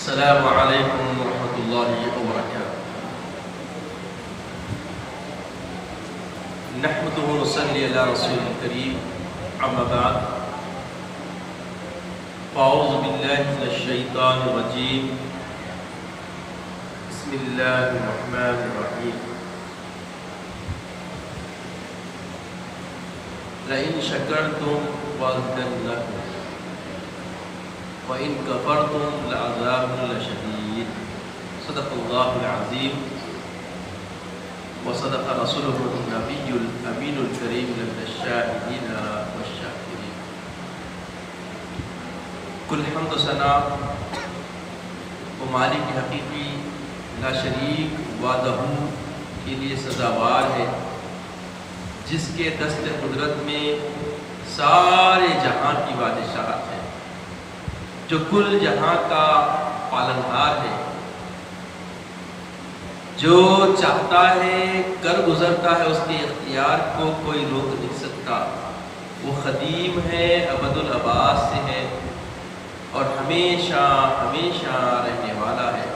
السلام علیکم ورحمۃ اللہ وبرکاتہ۔ نحمده ونصلی علی رسول الکریم، اما بعد، فاعوذ باللہ من الشیطان الرجیم، بسم اللہ الرحمن الرحیم۔ لئن شکرتم لأزیدنکم وَإِن كَفَرْتُمْ لَعَذَابٌ لَشَدِيدٌ۔ صدق اللہ العظیم وصدق رسولہ النبی الامین الکریم من الشاہدین والشاکرین۔ کل حمد و ثنا و مالک حقیقی لا شریک وحدہ کے لیے سزاوار ہے، جس کے دست قدرت میں سارے جہاں کی بادشاہت ہے، جو کل جہاں کا پالنہار ہے، جو چاہتا ہے کر گزرتا ہے، اس کے اختیار کو کوئی روک نہیں سکتا۔ وہ قدیم ہے، ابد الآباد سے ہے اور ہمیشہ ہمیشہ رہنے والا ہے۔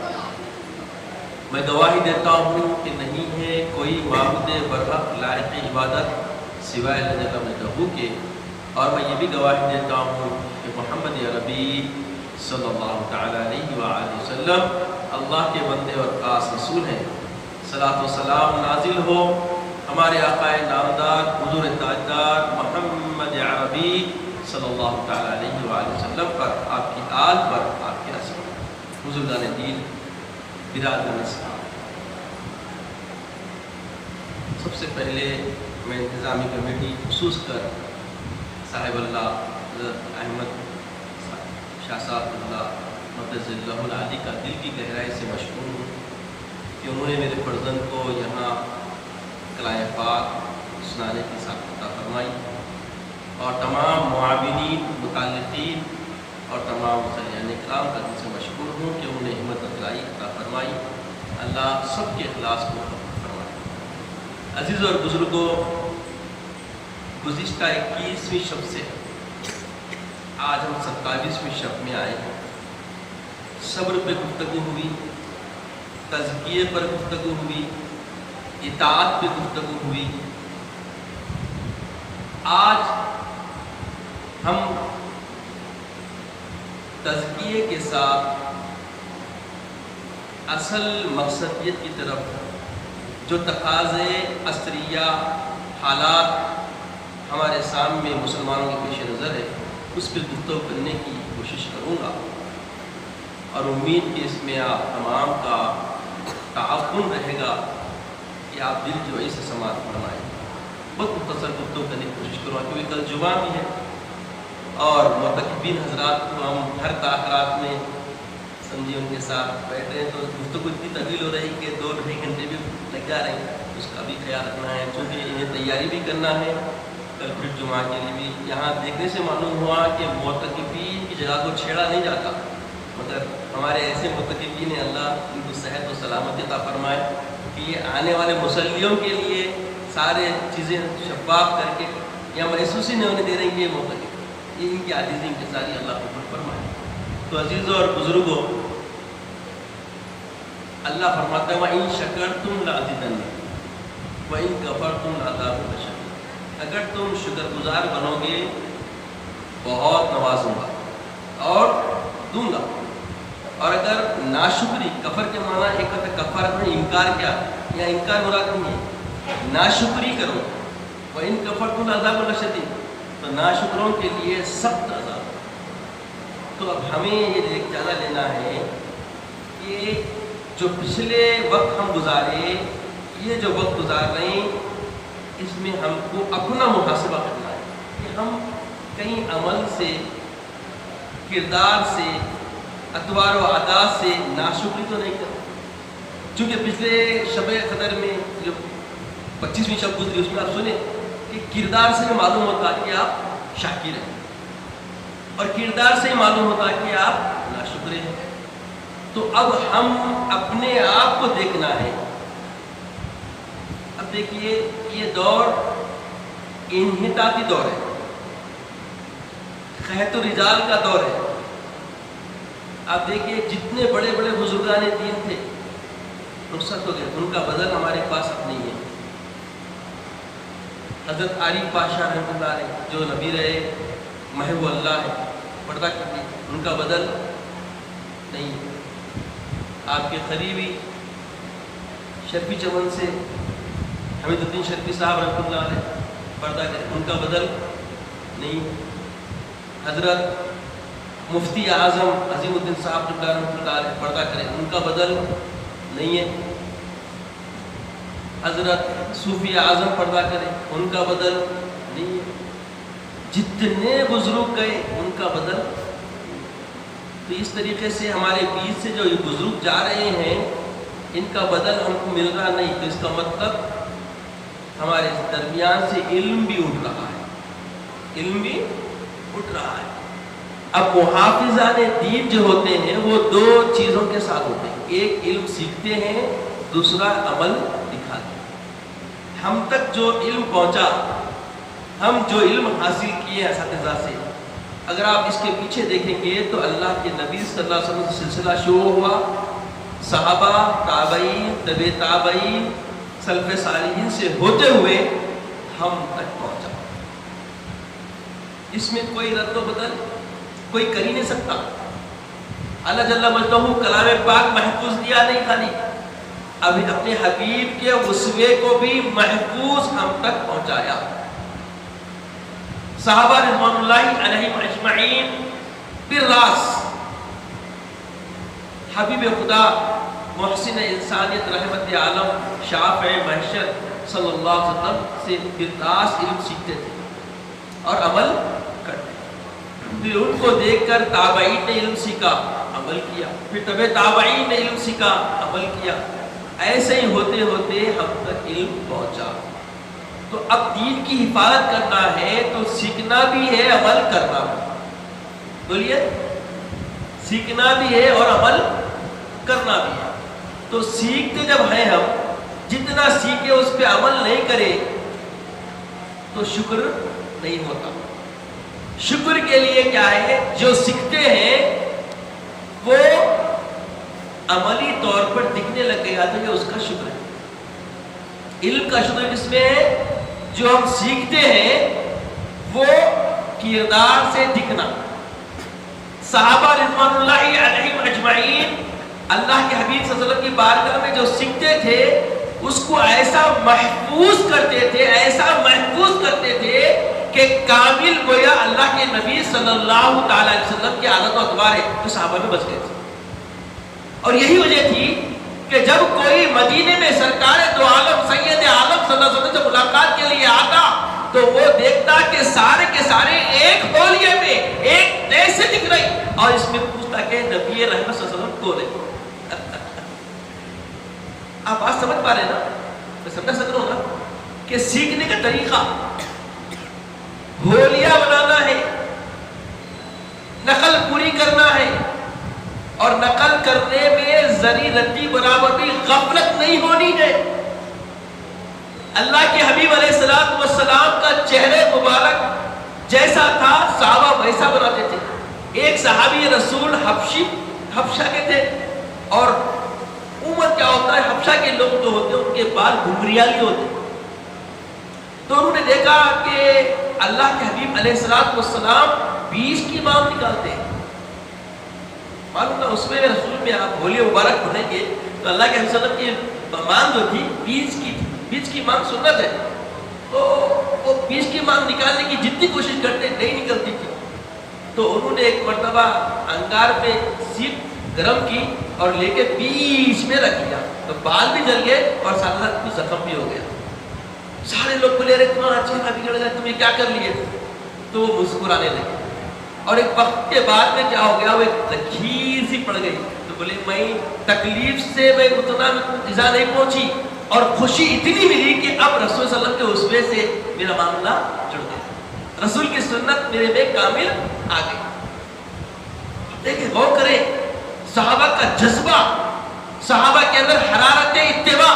میں گواہی دیتا ہوں کہ نہیں ہے کوئی معبود برحق لائق عبادت سوائے اللہ جل وجلہ کے، اور میں یہ بھی گواہی دیتا ہوں کہ محمد عربی صلی اللہ تعالیٰ علیہ وآلہ وسلم اللہ کے بندے اور خاص رسول ہیں۔ صلاۃ و سلام نازل ہو ہمارے آقا نامدار حضور تاجدار محمد عربی صلی اللہ تعالیٰ علیہ وآلہ وسلم پر، آپ کی آل پر، آپ کے اصحاب پر، بزرگان دین، برادران اسلام۔ سب سے پہلے میں انتظامی کمیٹی خصوص کر صاحب اللہ حضرت احمد شاہ صاحب اللہ مقدس اللہ العالی کا دل کی گہرائی سے مشکور ہوں کہ انہوں نے میرے فرزند کو یہاں کلام پاک سنانے کی سعادت عطا فرمائی، اور تمام معاونین، متعلقین اور تمام مصلیان اکرام کا دل سے مشکور ہوں کہ انہوں نے ہمت افزائی عطا فرمائی۔ اللہ سب کے اخلاص کو قبول فرمائے۔ عزیز اور بزرگوں، گزشتہ 21ویں شب سے آج ہم 27ویں شب میں آئے ہیں۔ صبر پہ گفتگو ہوئی، تزکیے پر گفتگو ہوئی، اطاعت پہ گفتگو ہوئی۔ آج ہم تزکیے کے ساتھ اصل مقصدیت کی طرف، جو تقاضے عصریہ حالات ہمارے سامنے مسلمانوں کے پیش نظر ہے، اس پہ گفتگو کرنے کی کوشش کروں گا، اور امید کہ اس میں آپ تمام کا تعاون رہے گا کہ آپ دل جوئی سے سماعت فرمائیں۔ بہت مختصر گفتگو کرنے کی کوشش کروں گا کیونکہ کل جمعہ بھی ہے، اور مرتکبین حضرات کو ہم ہر تاخرات میں سمجھے ان کے ساتھ بیٹھ رہے ہیں، تو گفتگو اتنی طویل ہو رہی کہ 2-2.5 گھنٹے بھی لگ جا رہے ہیں، اس کا بھی خیال رکھنا ہے، چونکہ انہیں تیاری بھی کرنا ہے کل پھر جمعہ کے لیے بھی۔ یہاں دیکھنے سے معلوم ہوا کہ مرتکبین کی جگہ کو چھیڑا نہیں جاتا، مگر ہمارے ایسے مرتکبین ہیں، اللہ ان کو صحت و سلامتی عطا فرمائے کہ یہ آنے والے مسلیوں کے لیے سارے چیزیں شفاف کر کے یا محسوس ہی نہیں ہونے دے رہے ہیں یہ مرتکب، یہ ان کی عاجزی انکساری اللہ قبول فرمائے۔ تو عزیزوں اور بزرگوں، اللہ فرماتا ہے وَإِن شَكَرْتُمْ لَأَزِيدَنَّكُمْ وَإِن كَفَرْتُمْ لَعَذَابٌ لَشَدِيدٌ۔ اگر تم شکر گزار بنو گے بہت نوازوں گا اور دوں گا، اور اگر ناشکری، کفر کے معنی ایک ہوتا ہے کفر میں انکار کیا، یا انکار مراد نہیں ہے، ناشکری کرو، وَإِن كَفَرْتُمْ لَعَذَابٌ لَشَدِيدٌ، تو ناشکروں کے لیے سخت عذاب۔ تو اب ہمیں یہ جاننا لینا ہے کہ جو پچھلے وقت ہم گزارے، یہ جو وقت گزار رہے ہیں، اس میں ہم کو اپنا محاسبہ کرنا ہے کہ ہم کہیں عمل سے، کردار سے، اطوار و عادات سے ناشکری تو نہیں کرتے۔ چونکہ پچھلے شب قدر میں جو 25ویں شب گزری، اس میں آپ سنیں کہ کردار سے معلوم ہوتا ہے کہ آپ شاکر ہیں، اور کردار سے معلوم ہوتا ہے کہ آپ ناشکر ہیں۔ تو اب ہم اپنے آپ کو دیکھنا ہے۔ اب دیکھیے، یہ دور انحطاطی دور ہے، قحط و رجال کا دور ہے۔ آپ دیکھیے جتنے بڑے بڑے بزرگان دین تھے رخصت ہو گئے، ان کا بدل ہمارے پاس اب نہیں ہے۔ حضرت عارف پاشا رحمۃ اللہ علیہ جو نبی رہے، محب اللہ ہے، پردہ کرتے، ان کا بدل نہیں ہے۔ آپ کے قریبی شرفی چمن سے حمید الدین شرفی صاحب رحمۃ اللہ علیہ پردہ کرے، ان کا بدل نہیں ہے۔ حضرت مفتی اعظم عظیم الدین صاحب رحمۃ اللہ علیہ پردہ کرے، ان کا بدل نہیں ہے۔ حضرت صوفی اعظم پردہ کرے، ان کا بدل نہیں ہے۔ جتنے بزرگ گئے ان کا بدل۔ تو اس طریقے سے ہمارے بیچ سے جو یہ بزرگ جا رہے ہیں ان کا بدل ہم کو مل رہا نہیں، تو اس کا مطلب ہمارے درمیان سے علم بھی اٹھ رہا ہے، علم بھی اٹھ رہا ہے۔ اب محافظان دین جو ہوتے ہیں وہ دو چیزوں کے ساتھ ہوتے ہیں، ایک علم سیکھتے ہیں، دوسرا عمل دکھاتے ہیں۔ ہم تک جو علم پہنچا، ہم جو علم حاصل کیے اساتذہ سے، اگر آپ اس کے پیچھے دیکھیں گے تو اللہ کے نبی صلی اللہ علیہ وسلم سے سلسلہ شروع ہوا، صحابہ، تابعین، تبع تابعین، سلف صالحین سے ہوتے ہوئے ہم تک پہنچا۔ اس میں کوئی رد و بدل کوئی کر ہی نہیں سکتا۔ اللہ جل مجدہ کلام پاک محفوظ دیا نہیں خالی، ابھی اپنے حبیب کے اسوے کو بھی محفوظ ہم تک پہنچایا۔ صحابہ رضوان اللہ علیہم اجمعین بالراس، حبیب خدا محسن انسانیت رحمت عالم شافع محشر صلی اللہ علیہ وسلم سے بالراس علم سیکھتے تھے اور عمل کرتے تھے۔ پھر ان کو دیکھ کر تابعین نے علم سیکھا، عمل کیا، پھر تبع تابعین نے علم سیکھا، عمل کیا، ایسے ہی ہوتے ہوتے ہم تک علم پہنچا۔ تو اب دین کی حفاظت کرنا ہے تو سیکھنا بھی ہے، عمل کرنا بھی۔ بولیے، سیکھنا بھی ہے اور عمل کرنا بھی ہے۔ تو سیکھتے جب ہیں ہم، جتنا سیکھے اس پہ عمل نہیں کرے تو شکر نہیں ہوتا۔ شکر کے لیے کیا ہے، جو سیکھتے ہیں وہ عملی طور پر دکھنے لگ گیا تو یہ اس کا شکر ہے۔ علم کا شکر کس میں ہے؟ جو ہم سیکھتے ہیں وہ کردار سے دکھنا۔ صحابہ رضوان اللہ علیہم اجمعین اللہ کے حبیب صلی اللہ علیہ وسلم کی بارگاہ میں جو سیکھتے تھے اس کو ایسا محفوظ کرتے تھے، ایسا محفوظ کرتے تھے کہ کامل گویا اللہ کے نبی صلی اللہ تعالی علیہ وسلم کی عادت و اطوار ہے جو صحابہ میں بچ گئے تھے۔ اور یہی وجہ تھی کہ جب کوئی مدینے میں سرکار دو عالم سید عالم صلی اللہ علیہ وسلم سے ملاقات کے لیے آتا تو وہ دیکھتا کہ سارے کے سارے ایک ہولیے میں ایک جیسے دکھ رہی، اور اس میں پوچھتا کہ نبی رحمت صلی اللہ علیہ وسلم کون ہے؟ آپ بات سمجھ پا رہے ہیں نا؟ میں سمجھا سک رہا ہوں نا کہ سیکھنے کا طریقہ ہولیاں بنانا ہے، نقل پوری کرنا ہے، اور نقل کرنے میں ذری رتی برابر بھی غفلت نہیں ہونی ہے۔ اللہ کے حبیب علیہ السلام کا چہرے مبارک جیسا تھا صحابہ ویسا بناتے تھے۔ ایک صحابی رسول حبشہ کے تھے، اور عموماً کیا ہوتا ہے حبشہ کے لوگ جو ہوتے ہیں ان کے بال گھنگریالی ہوتے ہیں، تو انہوں نے دیکھا کہ اللہ کے حبیب علیہ السلام 20 کی مانگ نکالتے ہیں۔ معلوم تھا اس میں رسول میں آپ ہولی مبارک پڑھیں گے تو اللہ کے وسلم کی مانگ جو تھی 20 کی مانگ سنت ہے، تو وہ 20 کی مانگ نکالنے کی جتنی کوشش کرتے نہیں نکلتی تھی۔ تو انہوں نے ایک مرتبہ انگار پہ سیپ گرم کی اور لے کے بیچ میں رکھ دیا، تو بال بھی جل گئے اور سارا کچھ زخم بھی ہو گیا۔ سارے لوگ بولے رہے تمہارا چہرہ بگڑ گیا، تمہیں کیا کر لیے؟ تو وہ مسکرانے لگے، اور ایک وقت کے بعد میں کیا ہو گیا، وہ ایک لکیر سی پڑ گئی، تو بولے میں تکلیف سے میں اتنا ایزا نہیں پہنچی، اور خوشی اتنی ملی کہ اب رسول صلی اللہ علیہ وسلم کے اسوے سے میرا معاملہ جڑ گیا، رسول کی سنت میرے میں کامل آ گئی۔ دیکھیں غور کریں صحابہ کا جذبہ، صحابہ کے اندر حرارت اتباع،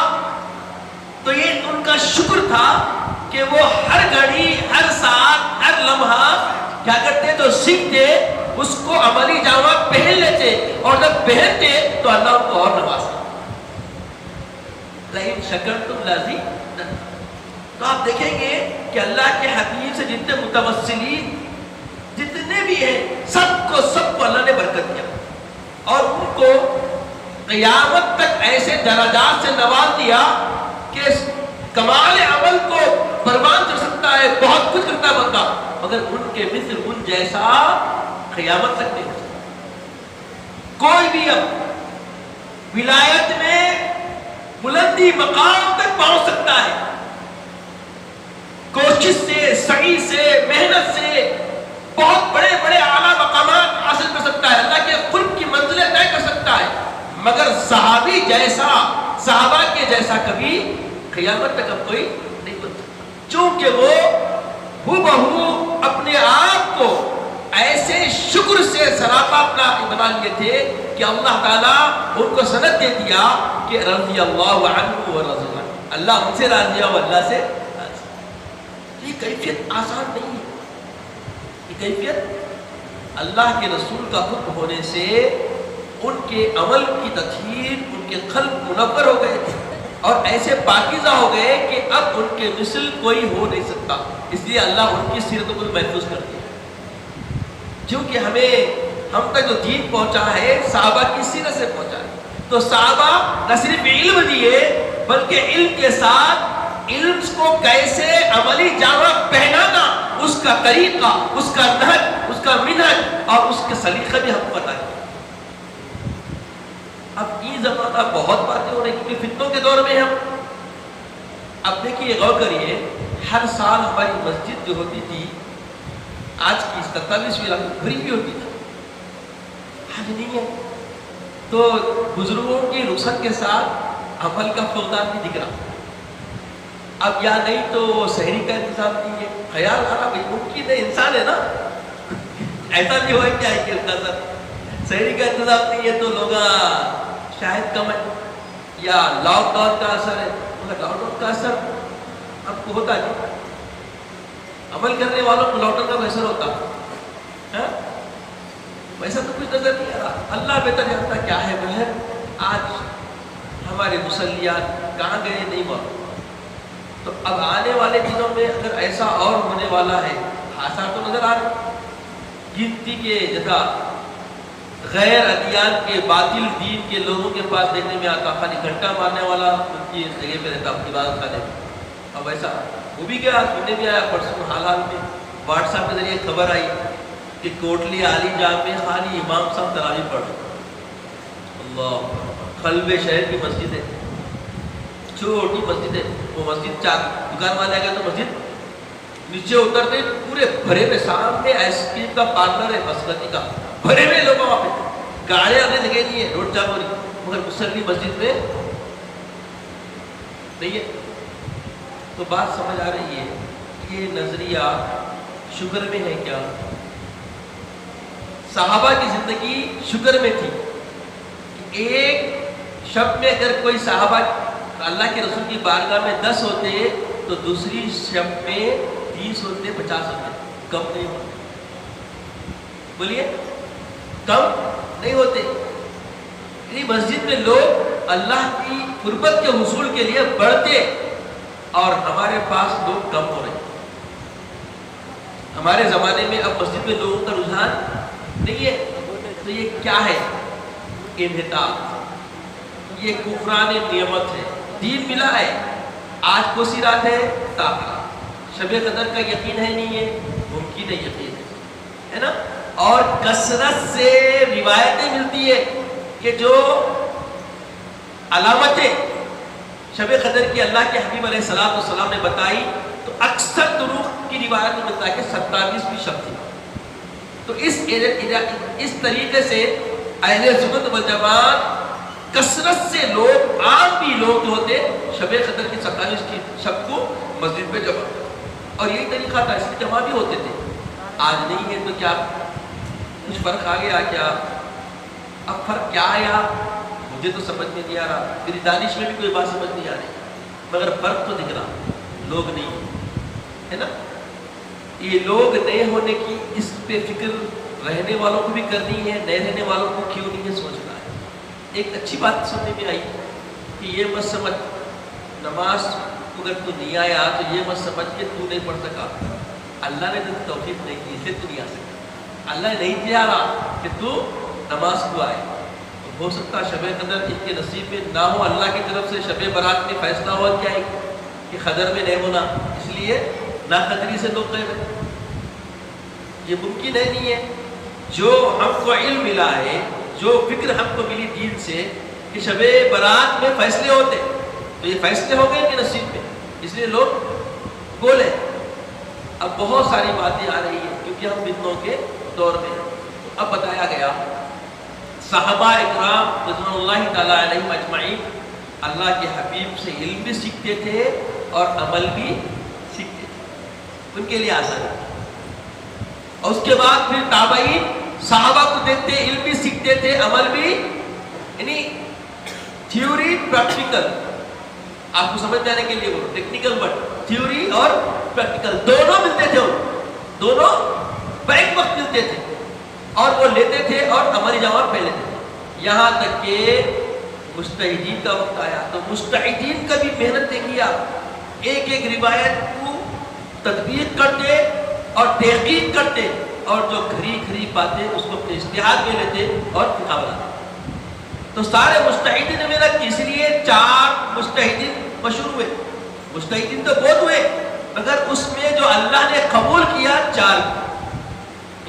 تو یہ ان کا شکر تھا کہ وہ ہر گھڑی، ہر ساتھ، ہر لمحہ کیا کرتے تو سیکھتے اس کو عملی جامہ پہن لیتے اور جب پہنتے تو اللہ ان کو اور نوازتا. لئن شکرتم لازیدنکم. تو آپ دیکھیں گے کہ اللہ کے حبیب سے جتنے متوسلین جتنے بھی ہیں سب کو اللہ نے برکت دیا اور ان کو قیامت تک ایسے درجات سے نواز دیا کہ کمال عمل کو پروان چڑھ سکتا ہے, بہت کچھ کرتا ہے بندہ, مگر ان کے مثل ان جیسا قیامت تک نہیں ہو سکتا. کوئی بھی اب ولایت میں بلندی مقام تک پہنچ سکتا ہے, کوشش سے, سعی سے, محنت سے بہت بڑے بڑے اعلیٰ مقامات حاصل کر سکتا ہے, اللہ کے قرب کی منزلیں طے کر سکتا ہے, مگر صحابی جیسا, صحابہ کے جیسا کبھی قیامت تک اب کوئی نہیں بن سکتا, چونکہ وہ بہو اپنے آپ کو ایسے شکر سے سراپا اپنا بنا لیے تھے کہ اللہ تعالیٰ ان کو سند دے دیا کہ رضی اللہ عنہ و رضی عنہ, اللہ ان سے راضی ہے اور اللہ سے راضی. یہ کیفیت آسان نہیں ہے, یہ کیفیت اللہ کے رسول کا حکم ہونے سے ان کے عمل کی تطہیر, ان کے قلب منور ہو گئے تھے اور ایسے پاکیزہ ہو گئے کہ اب ان کے مثل کوئی ہو نہیں سکتا. اس لیے اللہ ان کی سیرت کو محفوظ کر دیا, کیونکہ ہم تک جو دین پہنچا ہے صحابہ کی سیرت سے پہنچا ہے. تو صحابہ نہ صرف علم دیے بلکہ علم کے ساتھ علم کو کیسے عملی جامہ پہنانا, اس کا طریقہ, اس کا نہج, اس کا منہج اور اس کے سلیقہ بھی ہم پتہ ہے. اب یہ زمانہ بہت باتیں ہو رہی کیونکہ فتنوں کے دور میں ہم. اب دیکھیے, غور کریے, ہر سال ہماری مسجد جو ہوتی تھی آج کی 27ویں رات بھری بھی ہوتی تھی, آج نہیں ہے. تو بزرگوں کی رخصت کے ساتھ عمل کا فقدان بھی دکھ رہا. اب یا نہیں تو سحری کا انتظام نہیں ہے, خیال آ رہا بھائی ممکن ہے, انسان ہے نا, ایسا بھی ہوا کیا ہے کہ سحری کا انتظام نہیں ہے تو لوگ شاید کم ہے, یا لاک ڈاؤن کا اثر ہے, مگر لاک ڈاؤن کا اثر اب کو ہوتا نہیں. عمل کرنے والوں کو لاک ڈاؤن کا اثر ہوتا ویسا تو کچھ نظر نہیں آ رہا. اللہ بہتر جانتا کیا ہے بہن. آج ہمارے مسلیات کہاں گئے نہیں معلوم. تو اب آنے والے دنوں میں اگر ایسا اور ہونے والا ہے, آثار تو نظر آ رہے, گنتی کے جگہ غیر ادیان کے باطل دین کے لوگوں کے پاس دیکھنے میں آتا, خالی گھنٹہ مارنے والا ان کی جگہ پہ رہتا, اپنی عبادت کرنے. اب ایسا وہ بھی گیا, سننے بھی آیا پرسوں حال میں واٹس ایپ کے ذریعے خبر آئی کہ کوٹلی عالی جام میں خالی امام صاحب تراویح پڑھ رہے. اللہ, قلب شہر کی مسجد ہے, چھوٹی مسجد ہے, وہ مسجد چار دکان والے آ گئے تو مسجد نیچے اترتے پورے بھرے میں, سامنے آئس کریم کا پارلر ہے بسمتی کا, بھرے میں لوگ وہاں پہ, گاڑیاں آنے جگہ نہیں ہے, روڈ جام ہو رہی, مگر مسلی مسجد میں نہیں ہے. تو بات سمجھ آ رہی ہے, یہ نظریہ شکر میں ہے کیا؟ صحابہ کی زندگی شکر میں تھی. ایک شب میں اگر کوئی صحابہ اللہ کے رسول کی بارگاہ میں 10 ہوتے تو دوسری شب میں 30 ہوتے, 50 ہوتے, کم نہیں ہوتے. بولیے, کم نہیں ہوتے. یعنی مسجد میں لوگ اللہ کی قربت کے حصول کے لیے بڑھتے, اور ہمارے پاس لوگ کم ہو رہے ہیں. ہمارے زمانے میں اب مسجد میں لوگوں کا رجحان نہیں ہے. تو یہ کیا ہے؟ انحطاط, یہ کفران نعمت ہے. دین ملا ہے, آج کوسی رات ہے تاخیر, شب قدر کا یقین ہے نہیں ہے, ممکن ہے یقین ہے نا. اور کثرت سے روایتیں ملتی ہے کہ جو علامتیں شب قدر کی اللہ کے حبیب علیہ السلام نے بتائی, تو اکثر طرق کی روایت میں ملتا ہے کہ 27ویں شب تھی. تو اس طریقے سے اہل سنت والجماعت کثرت سے لوگ, عام بھی لوگ جو ہوتے شب قدر کی 27ویں شب کو مسجد میں جمع, اور یہی طریقہ تھا, اس میں جمع بھی ہوتے تھے. آج نہیں ہے تو کیا کچھ فرق آ گیا کیا؟ اب فرق کیا آیا مجھے تو سمجھ میں نہیں آ رہا, میری دانش میں بھی کوئی بات سمجھ نہیں آ رہی, مگر فرق تو دکھ رہا, لوگ نہیں ہے نا. یہ لوگ نئے ہونے کی اس پہ فکر رہنے والوں کو بھی کرنی ہے، نئے رہنے والوں کو کیوں نہیں ہے سوچنا ہے۔ ایک اچھی بات سننے میں آئی کہ یہ مت سمجھ نماز اگر تو نہیں آیا تو یہ مت سمجھ کہ تو نہیں پڑھ سکا، اللہ نے تو توفیق نہیں دی، اس لیے تو نہیں آ سکتا۔ اللہ نے نہیں دیا رہا کہ تو نماز کو آئے۔ ہو سکتا شب قدر ان کے نصیب میں نہ ہو، اللہ کی طرف سے شب برات میں فیصلہ ہوا کیا ہے کہ قدر میں نہیں ہونا، اس لیے نا قدری سے لوگ غائب ہیں۔ یہ ممکن ہے نہیں ہے۔ جو ہم کو علم ملا ہے، جو فکر ہم کو ملی دین سے کہ شب برات میں فیصلے ہوتے، تو یہ فیصلے ہو گئے ان کے نصیب میں، اس لیے لوگ بولے۔ اب بہت ساری باتیں آ رہی ہیں کیونکہ ہم فتنوں کے دور میں ہیں۔ اب بتایا گیا صحابہ اکرام رضوان اللہ تعالیٰ علیہم اجمعین اللہ کے حبیب سے علم بھی سیکھتے تھے اور عمل بھی سیکھتے تھے، ان کے لیے آسان ہے۔ اور اس کے بعد پھر تابعین صحابہ کو دیکھتے، علم بھی سیکھتے تھے، عمل بھی، یعنی تھیوری پریکٹیکل، آپ کو سمجھ جانے کے لیے وہ ٹیکنیکل ورڈ، تھیوری اور پریکٹیکل دونوں ملتے تھے، دونوں بیک وقت ملتے تھے اور وہ لیتے تھے اور عملی جواب پہ لیتے تھے۔ یہاں تک کہ مجتہدین کا وقت آیا تو مجتہدین کا بھی محنت دیکھیے آپ، ایک ایک روایت کو تطبیق کرتے اور تحقیق کرتے، اور جو کھری کھری باتیں اس کو اپنے اجتہاد میں لیتے اور فقہ بناتے۔ تو سارے مجتہدین میں محنت کی، اس لیے 4 مجتہدین مشہور ہوئے۔ مجتہدین تو بہت ہوئے مگر اس میں جو اللہ نے قبول کیا 4،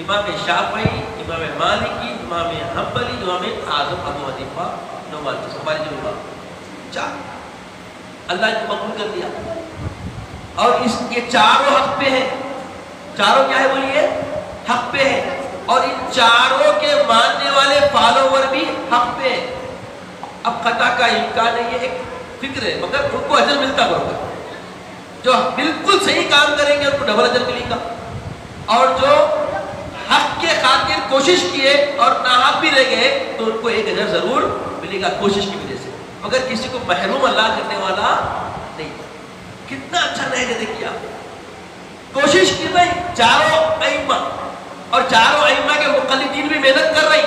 امام شافعی، امام مالکی، امام حنبلی، امام اعظم ابو حنیفہ، نعمان ہمارے جو امام 4 اللہ نے قبول کر دیا۔ اور یہ چاروں حق پہ ہیں، چاروں کیا ہے بولیے؟ حق پہ ہیں، اور ان چاروں کے ماننے والے فالوور بھی حق پہ ہیں۔ اب خطا کا امکان نہیں ہے، ایک فکر ہے، مگر ان کو اجر ملتا ہوگا۔ جو بالکل صحیح کام کریں گے ان کو ڈبل اجر ملے گا، اور جو حق کے خاطر کوشش کیے اور ناحق بھی رہ گئے تو ان کو ایک اجر ضرور ملے گا کوشش کی وجہ سے، مگر کسی کو محروم اللہ کرنے والا نہیں۔ کتنا اچھا نہج دیکھیے آپ، کوشش کی بھائی چاروں ائمہ، اور چاروں ائمہ کے مقلدین بھی محنت کر رہی،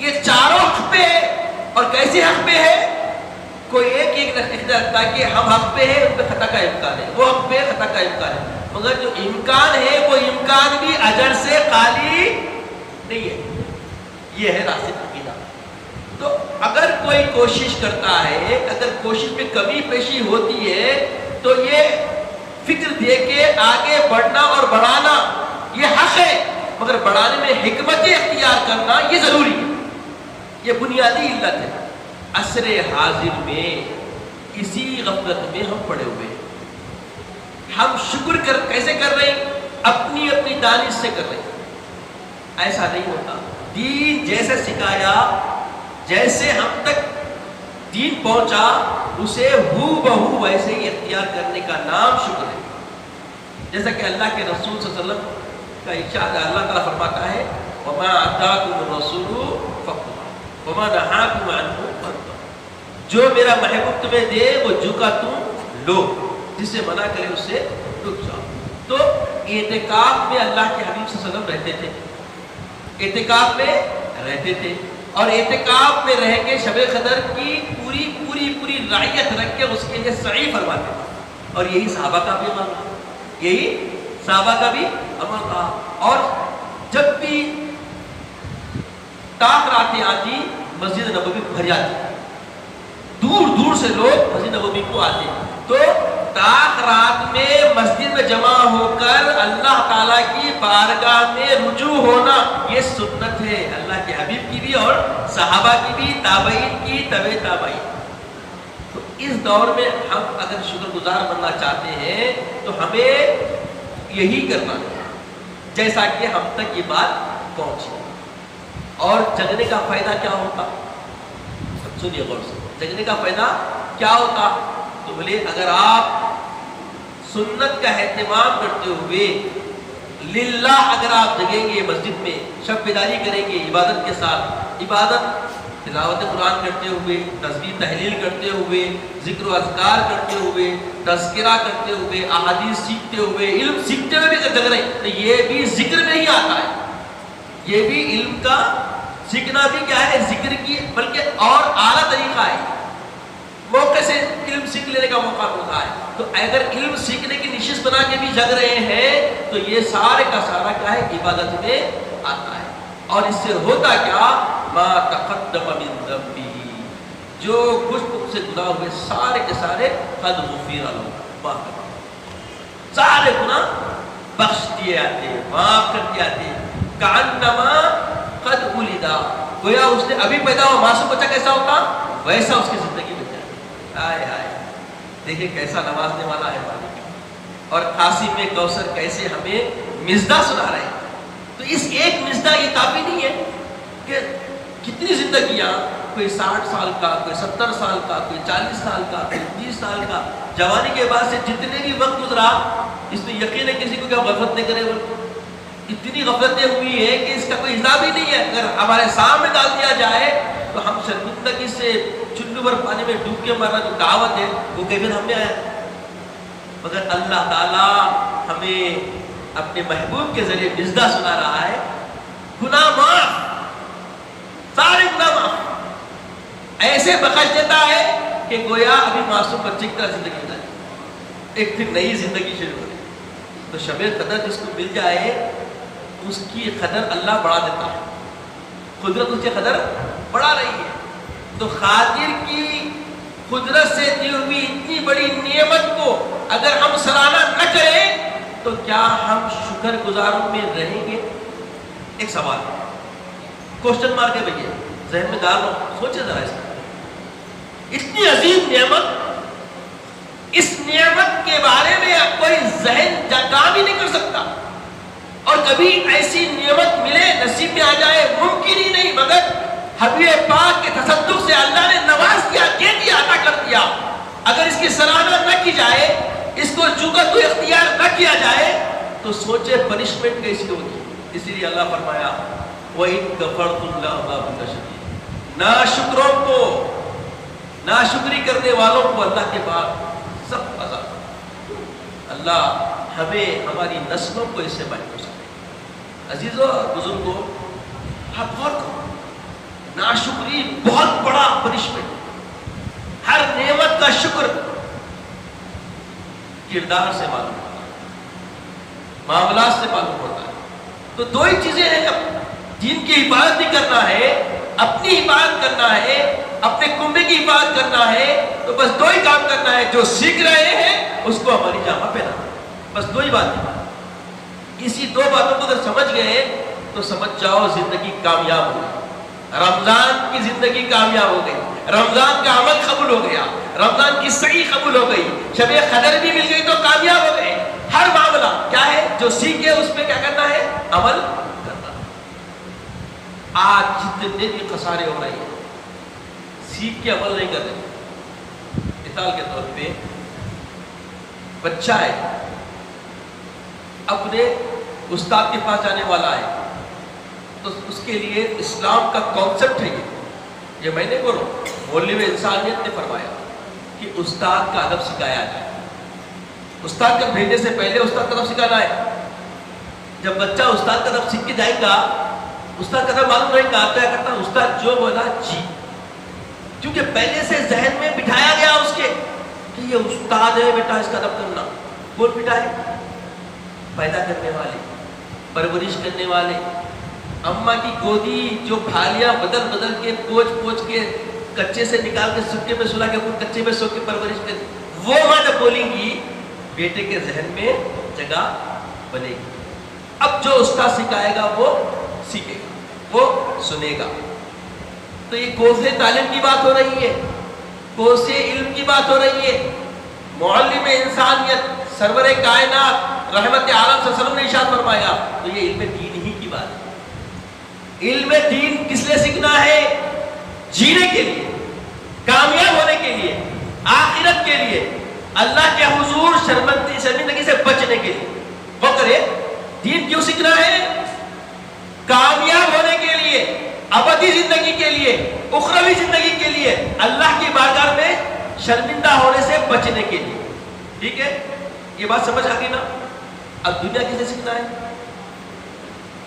یہ چاروں حق پہ ہے۔ اور کیسے حق پہ ہے؟ کوئی ایک اختیار رکھتا ہے کہ ہم حق پہ ہیں، ان پہ خطا کا امکان ہے، وہ حق پہ خطا کا امکان ہے، مگر جو امکان ہے وہ امکان بھی اجر سے خالی نہیں ہے۔ یہ ہے راسخ عقیدہ۔ تو اگر کوئی کوشش کرتا ہے، اگر کوشش میں کمی پیشی ہوتی ہے تو یہ فکر دے کے آگے بڑھنا اور بڑھانا یہ حق ہے، مگر بڑھانے میں حکمت اختیار کرنا یہ ضروری ہے۔ یہ بنیادی علت ہے۔ عصر حاضر میں اسی غفلت میں ہم پڑے ہوئے ہیں۔ ہم شکر کیسے کر رہے ہیں؟ اپنی اپنی دانش سے کر رہے ہیں۔ ایسا نہیں ہوتا۔ دین جیسے سکھایا، جیسے ہم تک دین پہنچا، اسے ہو بہو ویسے ہی اختیار کرنے کا نام شکر ہے۔ جیسا کہ اللہ کے رسول صلی اللہ علیہ وسلم کا ارشاد ہے، اللہ تعالیٰ فرماتا ہے وَمَا آتَاكُمُ الرَّسُولُ فَخُذُوهُ وَمَا نَهَاكُمْ عَنْهُ فَانْتَهُوا، جو میرا محبوب تمہیں دے وہ جھکا تم لو، جس سے منع کرے اس سے رک جاؤ۔ تو اعتکاف میں اللہ کے حبیب صلی اللہ علیہ وسلم رہتے تھے، اعتکاف میں رہتے تھے، اور اعتکاف میں رہ کے شب قدر کی پوری پوری پوری رعایت رکھ کے اس کے لیے سعی فرماتے تھے۔ اور یہی صحابہ کا بھی عمل تھا، یہی صحابہ کا بھی عمل تھا۔ اور جب بھی راتیں آتی مسجد نبوی بھر جاتی، دور دور سے لوگ مسجد نبوی کو آتے، تو رات میں مسجد میں جمع ہو کر اللہ تعالیٰ کی بارگاہ میں رجوع ہونا یہ سنت ہے، اللہ کے حبیب کی بھی اور صحابہ کی بھی، تابعین کی، تبع تابعین۔ تو اس دور میں ہم اگر شکر گزار بننا چاہتے ہیں تو ہمیں یہی کرنا ہے جیسا کہ ہم تک یہ بات پہنچی۔ اور جگنے کا فائدہ کیا ہوتا؟ سنیے غور سے، جگنے کا فائدہ کیا ہوتا؟ تو بولے اگر آپ سنت کا اہتمام کرتے ہوئے للہ اگر آپ جگیں گے، مسجد میں شب بیداری کریں گے عبادت کے ساتھ، عبادت تلاوت قرآن کرتے ہوئے، تسبیح تحلیل کرتے ہوئے، ذکر و اذکار کرتے ہوئے، تذکرہ کرتے ہوئے، احادیث سیکھتے ہوئے، علم سیکھتے ہوئے بھی اگر جگ رہے ہیں تو یہ بھی ذکر میں ہی آتا ہے، یہ بھی علم کا سیکھنا بھی کیا ہے؟ ذکر کی بلکہ اور اعلیٰ طریقہ ہے، موقع سے علم سیکھ لینے کا موقع ہوتا ہے. تو اگر علم سیکھنے کی نشست بنا کے بھی جگ رہے ہیں تو یہ سارے کا سارا کیا ہے؟ عبادت میں آتا ہے. اور اس سے ہوتا کیا؟ ما تقدم من ذنبہ، جو کچھ سے گناہ ہوئے سارے کے سارے قد غفر له، سارے گناہ بخش دیے آتے ہیں، معاف کر دیے آتے ہیں. کانما قد ولدا، گویا اس نے ابھی پیدا ہوا معصوم بچہ کیسا ہوتا ویسا اس کی زندگی میں جائے. آئے آئے دیکھیں کیسا نوازنے والا ہے مالک. اور قاسم میں کوثر کیسے ہمیں مزدہ سنا رہے ہیں. تو اس ایک مزدہ یہ کافی نہیں ہے کہ کتنی زندگیاں، کوئی 60 سال کا، کوئی 70 سال کا، کوئی 40 سال کا، کوئی 30 سال کا، جوانی کے بعد سے جتنے بھی وقت گزرا، اس میں یقین ہے کسی کو کیا غفلت نہیں کرے. اتنی غفلتیں ہوئی ہے کہ اس کا کوئی حساب ہی نہیں ہے. اگر ہمارے سامنے ڈال دیا جائے تو ہم شرمندگی سے چلو بھر پانی میں ڈوب کے مرنا جو دعوت ہے وہ کیفیت ہم میں آیا. مگر اللہ تعالیٰ ہمیں اپنے محبوب کے ذریعے مزدہ سنا رہا ہے، گناہ معاف، سارے گناہ معاف، ایسے بخش دیتا ہے کہ گویا ابھی معصوم بچے کی طرح زندگی گزاری، ایک پھر نئی زندگی شروع ہو رہی. تو شب قدر جس کو مل جائے اس کی قدر اللہ بڑھا دیتا ہے، قدرت اس کی قدر بڑھا رہی ہے. تو خاطر کی قدرت سے دی ہوئی اتنی بڑی نعمت کو اگر ہم سراہنا نہ کریں تو کیا ہم شکر گزاروں میں رہیں گے؟ ایک سوال کوشچن مار کے بھئیے ذہن میں ڈال لو، سوچے ذرا اس کا. اتنی عظیم نعمت، اس نعمت کے بارے میں کوئی ذہن کام ہی نہیں کر سکتا. اور کبھی ایسی نعمت ملے نصیب میں آ جائے ممکن ہی نہیں، مگر حبیب پاک کے تصدق سے اللہ نے نواز دیا، دے دیا، عطا کر دیا. اگر اس کی سراہنا نہ کی جائے، اس کو چونکہ تو اختیار نہ کیا جائے تو سوچے پنشمنٹ کیسی ہوگی. اسی لیے اللہ فرمایا وَإِن كَفَرْتُمْ لَعَذَابٌ شَدِيدٌ. ناشکروں کو، ناشکری کرنے والوں کو اللہ کے بعد سخت عذاب. اللہ ہمیں ہماری نسلوں کو اس سے بچ سکے. عزیزو بزرگوں، آپ غور کرو، ناشکری بہت بڑا پنشمنٹ. ہر نعمت کا شکر کردار سے معلوم ہوتا ہے، معاملات سے معلوم ہوتا ہے. تو دو ہی چیزیں ہیں، دین کی حفاظت بھی کرنا ہے، اپنی حفاظت کرنا ہے، اپنے کنبے کی حفاظت کرنا ہے. تو بس دو ہی کام کرنا ہے، جو سیکھ رہے ہیں اس کو ہماری جامہ پہنانا. بس دو ہی بات ہے. اسی دو باتوں کو اگر سمجھ گئے تو سمجھ جاؤ زندگی کامیاب ہو گئی. رمضان کی زندگی کامیاب ہو گئی، رمضان کا عمل قبول ہو گیا، رمضان کی صحیح قبول ہو گئی، شب قدر بھی مل گئی تو کامیاب ہو گئے. ہر معاملہ کیا ہے؟ جو سیکھے اس پہ کیا کرنا ہے؟ عمل کرنا. آج جتنے بھی خسارے ہو رہے ہیں سیکھ کے عمل نہیں کر رہے. مثال کے طور پہ بچہ ہے، اپنے استاد کے پاس جانے والا ہے تو اس کے لیے اسلام کا کانسیپٹ ہے یہ میں نے بولوں مولوی میں انسانیت نے فرمایا کہ استاد کا ادب سکھایا جائے. استاد کا بھیجنے سے پہلے استاد کا ادب سکھانا ہے. جب بچہ استاد کا ادب سیکھ کے جائے گا، استاد کا ادب معلوم رہے گا، کیا کرتا استاد جو بولا جی، کیونکہ پہلے سے ذہن میں بٹھایا گیا اس کے کہ یہ استاد ہے بیٹا، اس کا ادب کرنا. کون بٹھائے؟ پیدا کرنے والے، پرورش کرنے والے. اماں کی گودی جو پھالیاں بدل بدل کے پوچھ پوچھ کے کچے سے نکال کے سکے میں سلا کے کچے میں سو کے پرورش کر، وہ ماں جب بولیں گی بیٹے کے ذہن میں جگہ بنے گی. اب جو استاد سکھائے گا وہ سیکھے گا، وہ سنے گا. تو یہ کوسے تعلیم کی بات ہو رہی ہے، کوسے علم کی بات ہو رہی ہے. معلم انسانیت سرور کائنات رحمت عالم صلی اللہ علیہ وسلم نے ارشاد فرمایا. تو یہ علم دین ہی کی بات ہے. علم دین کس لیے سیکھنا ہے؟ جینے کے لیے، کامیاب ہونے کے لیے، آخرت کے لیے، اللہ کے حضور شرمندگی سے بچنے کے لیے. وہ کرے دین کیوں سیکھنا ہے؟ کامیاب ہونے کے لیے، ابدی زندگی کے لیے، اخروی زندگی کے لیے، اللہ کی بارگاہ میں شرمندہ ہونے سے بچنے کے لیے. ٹھیک ہے، یہ بات سمجھ آ گئی نا؟ اب دنیا کسے سیکھنا ہے؟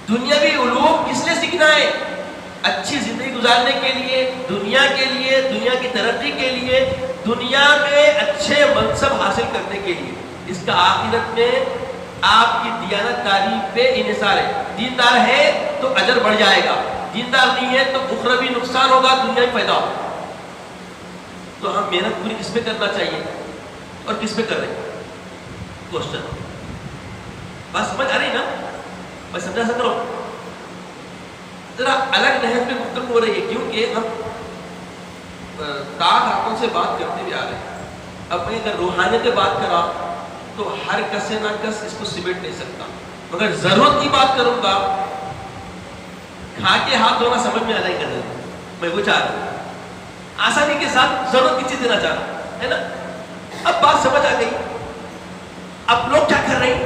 دنیاوی علوم کس لیے سیکھنا ہے؟ اچھی زندگی گزارنے کے لیے، دنیا کے لیے، دنیا کی ترقی کے لیے، دنیا میں اچھے منصب حاصل کرنے کے لیے. اس کا آخرت میں آپ کی دیانت داری پہ انحصار ہے. دیندار ہے تو اجر بڑھ جائے گا، دیندار نہیں ہے تو اخروی نقصان ہوگا، دنیا میں فائدہ ہوگا. تو ہم محنت پوری کس پہ کرنا چاہیے اور کس پہ کر رہے ہیں؟ کوشچن. بات سمجھ آ رہی نا؟ میں سمجھا سکتا ہوں. ذرا الگ نہج پہ گفتگو ہو رہی ہے کیونکہ ہم تاک ہاتھوں سے بات کرتے بھی آ رہے ہیں. اب میں اگر روحانیت پہ بات کرا تو ہر کس نہ کس اس کو سمیٹ نہیں سکتا، مگر ضرورت کی بات کروں گا کھا کے ہاتھ دھونا سمجھ میں آنا ہی کر رہا ہوں. میں وہ چاہ رہا ہوں آسانی کے ساتھ ضرورت کی چیز دینا چاہ رہا ہوں، ہے نا؟ اب بات سمجھ آ گئی. اب لوگ کیا کر رہے ہیں؟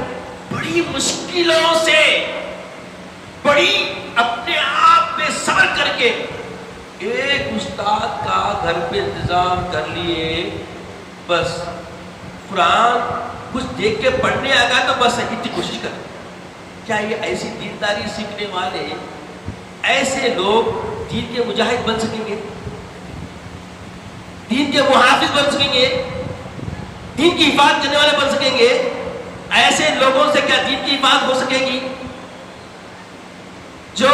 بڑی مشکلوں سے، بڑی اپنے آپ پہ صبر کر کے ایک استاد کا گھر پہ انتظام کر لیے، بس قرآن کچھ دیکھ کے پڑھنے آ گیا تو بس اتنی کوشش کر. کیا یہ ایسی دینداری سیکھنے والے، ایسے لوگ دین کے مجاہد بن سکیں گے؟ دین کے محافظ بن سکیں گے؟ دین کی حفاظت کرنے والے بن سکیں گے؟ ایسے لوگوں سے کیا دین کی حفاظت ہو سکے گی جو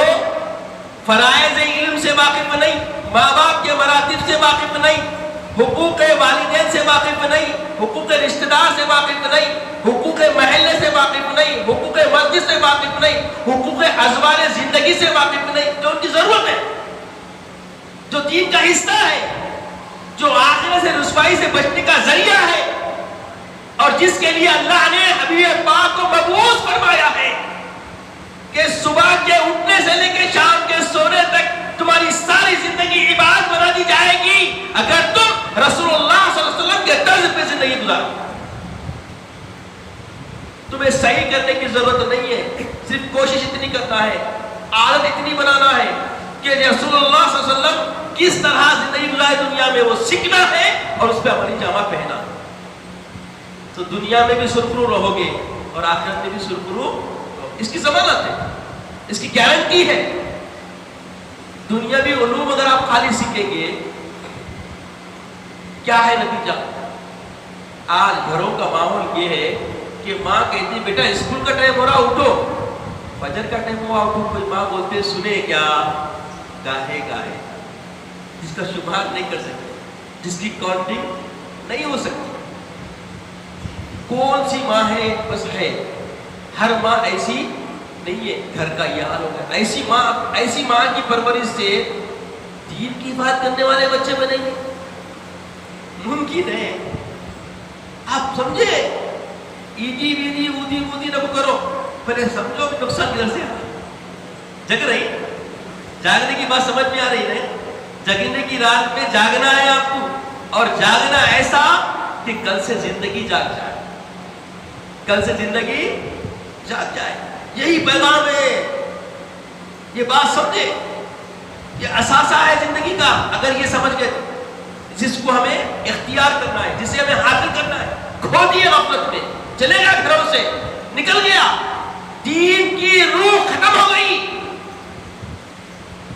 فرائض علم سے واقف نہیں، ماں باپ کے مراتب سے واقف نہیں، حقوق والدین سے واقف نہیں، حقوق رشتہ دار سے واقف نہیں، حقوق محلے سے واقف نہیں، حقوق مسجد سے واقف نہیں، حقوق ازواج زندگی سے واقف نہیں، جو ان کی ضرورت ہے، جو دین کا حصہ ہے، جو آخرت سے رسوائی سے بچنے کا ذریعہ ہے، اور جس کے لیے اللہ نے حبیب پاک کو مبعوث فرمایا ہے کہ صبح کے اٹھنے سے لے کے شام کے سونے تک تمہاری ساری زندگی عبادت بنا دی جائے گی اگر تم رسول اللہ صلی اللہ علیہ وسلم کے طرز پہ زندگی گزارو. تمہیں صحیح کرنے کی ضرورت نہیں ہے، صرف کوشش اتنی کرنا ہے، عادت اتنی بنانا ہے کہ رسول اللہ صلی اللہ علیہ وسلم کس طرح زندگی گزاری دنیا میں وہ سیکھنا ہے اور اس پہ عملی جامہ پہنا. تو دنیا میں بھی سرخرو رہو گے اور آخرت میں بھی سرخرو. اس کی ضمانت ہے، اس کی گارنٹی ہے. دنیاوی علوم اگر آپ خالی سیکھیں گے کیا ہے نتیجہ؟ آج گھروں کا ماحول یہ ہے کہ ماں کہتی بیٹا اسکول کا ٹائم ہو رہا اٹھو، فجر کا ٹائم ہوا اٹھو. کوئی ماں بولتے سنے کیا؟ گاہے گاہے، جس کا شمار نہیں کر سکتے، جس کی کاؤنٹنگ نہیں ہو سکتی. کون سی ماں ہے؟ بس ہے. ہر ماں ایسی نہیں ہے. گھر کا یہ حال ہوگا. ایسی ماں کی پرورش سے دین کی بات کرنے والے بچے بنیں گے؟ ممکن ہے. آپ سمجھے؟ ایدی ویدی اودی اودی نہ کرو، پہلے سمجھو کہ نقصان کدھر سے آ. جگ رہی؟ جاگنے کی بات سمجھ میں آ رہی ہے؟ جگنے کی رات میں جاگنا ہے آپ کو، اور جاگنا ایسا کہ کل سے زندگی جاگ جائے، کل سے زندگی جاگ جائے. یہی پیغام ہے. یہ بات سمجھے، یہ اثاثہ ہے زندگی کا. اگر یہ سمجھ گئے جس کو ہمیں اختیار کرنا ہے، جسے ہمیں حاصل کرنا ہے، کھو دیے غفلت میں، چلے گیا گھروں سے، نکل گیا، دین کی روح ختم ہو گئی.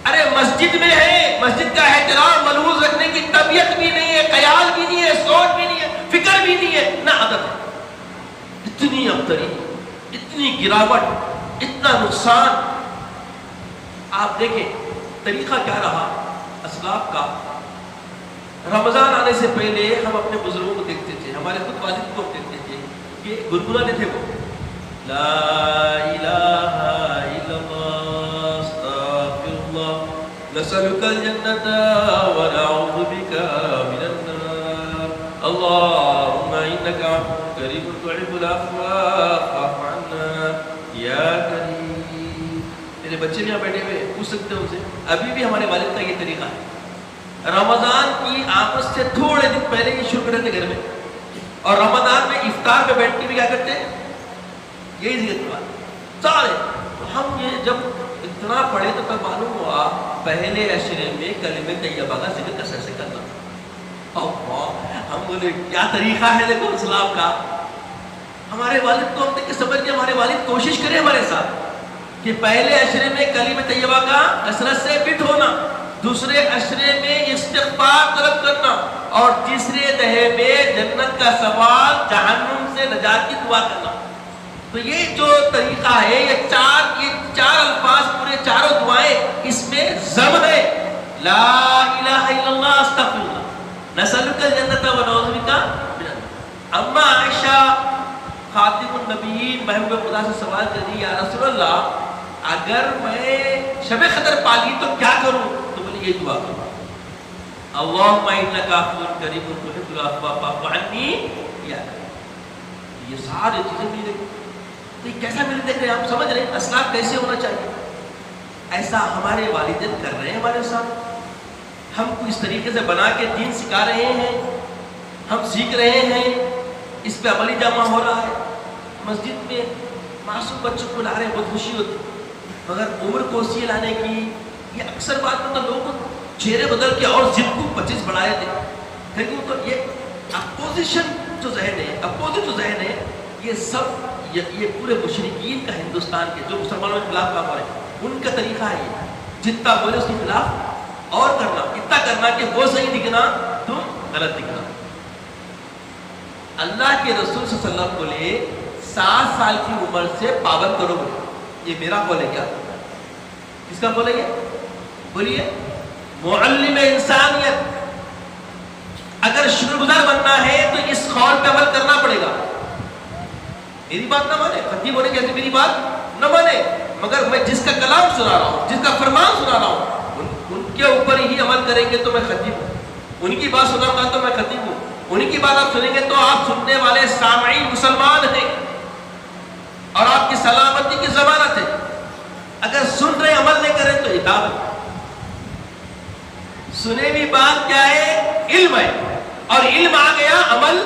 ارے مسجد میں ہے، مسجد کا احترام ملحوظ رکھنے کی طبیعت بھی نہیں ہے، خیال بھی نہیں ہے، سوچ بھی نہیں ہے، فکر بھی نہیں ہے، نہ عادت ہے. اتنی ابتری، اتنی گراوٹ، اتنا نقصان. آپ دیکھیں طریقہ کیا رہا اسلاف کا. رمضان آنے سے پہلے ہم اپنے بزرگوں کو دیکھتے تھے، ہمارے خود والد کو دیکھتے تھے کہ گنگناتے تھے وہ لا الہ الا اللہ استغفر اللہ نسألک الجنة ونعوذ بک من النار اللهم انک عفو کریم تحب العفو فاعف عنا یا کریم. میرے بچے بھی یہاں بیٹھے ہوئے پوچھ سکتے ہیں ان سے. ابھی بھی ہمارے والد کا یہ طریقہ ہے. رمضان کی آپس سے تھوڑے دن پہلے یہ شروع کرتے گھر میں، اور رمضان میں افطار پہ بیٹھ کے بھی کیا کرتے ہیں؟ یہی ذکر بات سارے. تو ہم یہ جب اتنا پڑھے تو تب معلوم ہوا پہلے عشرے میں کلمہ طیبہ کا ذکر کیسے کرنا. ہم بولے کیا طریقہ ہے دیکھو اسلام کا. ہمارے والد کو ہم دیکھ کے سمجھ گئے، ہمارے والد کوشش کرے ہمارے ساتھ. کہ پہلے عشرے میں کلمہ طیبہ کا کثرت سے فٹ ہونا، دوسرے عشرے میں استغفار طلب کرنا، اور تیسرے دہے میں جنت کا سوال، جہنم سے نجات کی دعا کرنا۔ تو یہ جو طریقہ ہے، یہ چار الفاظ، پورے چاروں دعائیں اس میں ضم ہے۔ لا الہ الا اللہ استغفر اللہ نسألک الجنت و نعوذ بک من النار۔ اما عائشہ خاتم النبیین محبوب خدا سے سوال کر دی، یا رسول اللہ اگر میں شب قدر پالی تو کیا کروں؟ تو بولی یہ دعا کرو، اللہم انک عفو کریم تحب العفو فاعف عنی یا اللہ۔ یہ ساری چیزیں مل گئی، تو یہ کیسا مل دیکھ رہے ہیں آپ، سمجھ رہے ہیں اسلاف کیسے ہونا چاہیے؟ ایسا ہمارے والدین کر رہے ہیں ہمارے ساتھ، ہم کو اس طریقے سے بنا کے دین سکھا رہے ہیں، ہم سیکھ رہے ہیں، اس پہ عملی جامع ہو رہا ہے۔ مسجد میں معصوم بچوں کو لا رہے ہیں، بہت خوشی ہوتی، مگر عمر کو اسی لانے کی یہ اکثر بات میں تو لوگ چہرے بدل کے اور ضد کو 25 بڑھائے تھے، لیکن تو یہ اپوزیشن جو ذہن ہے، اپوزٹ جو ذہن ہے، یہ سب یہ پورے مشرکین کا ہندوستان کے جو مسلمانوں کے خلاف کام ہو رہے ہیں، ان کا طریقہ ہے یہ، جتنا بولے اس کے خلاف اور کرنا، اتنا کرنا کہ وہ صحیح دکھنا تم غلط دکھنا۔ اللہ کے رسول صلی اللہ علیہ وسلم بولے 7 سال کی عمر سے پابند کرو، یہ میرا قول ہے کیا؟ کس کا قول ہے یہ؟ بولیے، معلم انسانیت۔ اگر شکر گزار بننا ہے تو اس قول پہ عمل کرنا پڑے گا۔ میری بات نہ مانے، خطیب ہونے کیسے میری بات نہ مانے، مگر میں جس کا کلام سنا رہا ہوں، جس کا فرمان سنا رہا ہوں، ان کے اوپر ہی عمل کریں گے تو میں خطیب ہوں، ان کی بات سناؤں گا تو میں خطیب ہوں، ان کی بات آپ سنیں گے تو آپ سننے والے سامعین مسلمان ہیں اور آپ کی سلامتی کی ضمانت ہے۔ اگر سن رہے عمل نہیں کریں تو عتاب ہے۔ سنے بھی بات کیا ہے؟ علم ہے، اور علم آ گیا عمل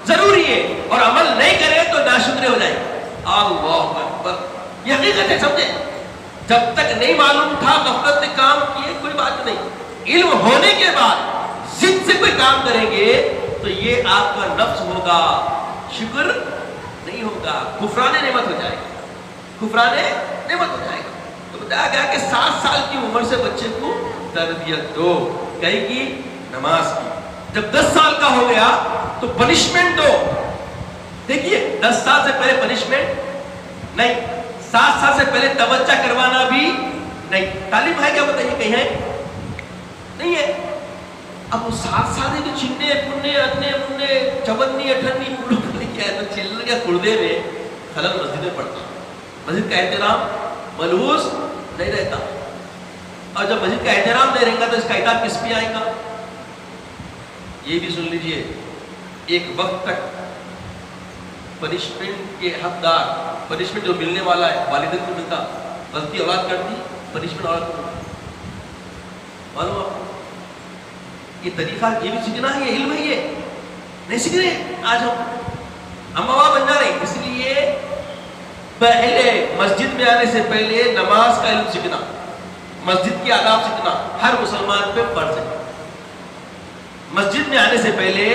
ضروری ہے، اور عمل نہیں کرے تو ناشکرے ہو جائے۔ اللہ اکبر، یہ حقیقت ہے، سمجھے؟ جب تک نہیں معلوم تھا، غفلت میں کام کیے، کوئی بات نہیں، علم ہونے کے بعد ضد سے کوئی کام کریں گے تو یہ آپ کا نفس ہوگا، شکر نہیں ہوگا، کفران نعمت ہو جائے گا، کفران نعمت ہو جائے گا۔ تو بتایا گیا کہ 7 سال کی عمر سے بچے کو تربیت دو، کہیں کی نماز کی۔ جب 10 سال کا ہو گیا تو پنشمنٹ دو۔ دیکھیے 10 سال سے پہلے پنشمنٹ نہیں، 7 سال سے پہلے توجہ کروانا بھی نہیں۔ تعلیم ہے کیا بتائیے؟ کہیں ہے؟ نہیں ہے۔ اب وہ 7 سال کے چھنے پنے اٹھنے مننے چبنی اٹھنی پڑو کرنے کیا ہے تو چلنے کے پردے میں خلل مسجد میں پڑتا، مسجد کا احترام ملحوظ نہیں رہتا، اور جب مسجد کا احترام نہیں رہے گا تو اس کا عتاب کس پہ آئے گا؟ یہ بھی سن لیجئے، ایک وقت تک پنشمنٹ کے حقدار، پنشمنٹ جو ملنے والا ہے والدین کو ملتا، غلطی اولاد کرتی، پنشمنٹ اولاد کو ملتا، معلوم آپ؟ یہ طریقہ یہ بھی سیکھنا ہے، یہ علم ہے، یہ نہیں سیکھ رہے آج ہم باپ بن جا رہے ہیں۔ اس لیے پہلے مسجد میں آنے سے پہلے نماز کا علم سیکھنا، مسجد کی آداب سیکھنا ہر مسلمان پہ فرض ہے۔ مسجد میں آنے سے پہلے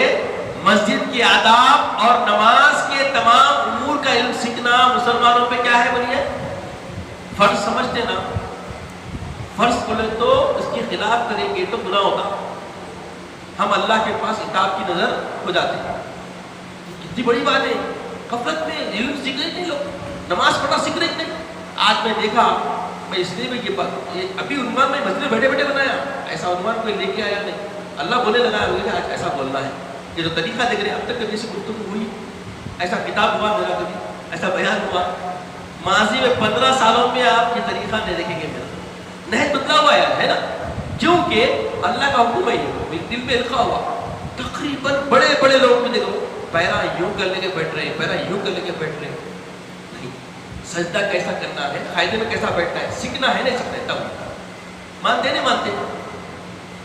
مسجد کی آداب اور نماز کے تمام امور کا علم سیکھنا مسلمانوں پہ کیا ہے؟ بولیے، فرض سمجھتے نا؟ فرض بولے تو اس کے خلاف کریں گے تو گناہ ہوگا، ہم اللہ کے پاس عتاب کی نظر ہو جاتے ہیں۔ کتنی بڑی بات ہے، غفلت میں علم سیکھ رہے نہیں لوگ، نماز پڑھنا سیکھ رہے نہیں۔ آج میں دیکھا، میں اس لیے بھی یہ بات ابھی عنوان میں مسجد میں بیٹھے بیٹھے بنایا، ایسا عنوان کوئی لے کے آیا نہیں، اللہ بولنے لگا ہے آج ایسا بولنا ہے۔ یہ جو طریقہ دیکھ رہے ہیں، اب تک کبھی ایسی گفتگو ہوئی، ایسا کتاب ہوا میرا، کبھی ایسا بیان ہوا ماضی میں 15 سالوں میں آپ یہ طریقہ نہیں دیکھیں گے میرا، نہیں بدلا ہوا ہے نا، کیونکہ اللہ کا حکم ہے، یہ دل میں لکھا ہوا۔ تقریباً بڑے بڑے لوگ میں دیکھو پیرا یوں کر لے کے بیٹھ رہے ہیں، پیرا یوں کر لے کے بیٹھ رہے ہیں، نہیں، سجدہ کیسا کرنا ہے، قاعدے میں کیسا بیٹھنا ہے، سیکھنا ہے نہیں سیکھنا ہے، تب مانتے نہیں مانتے؟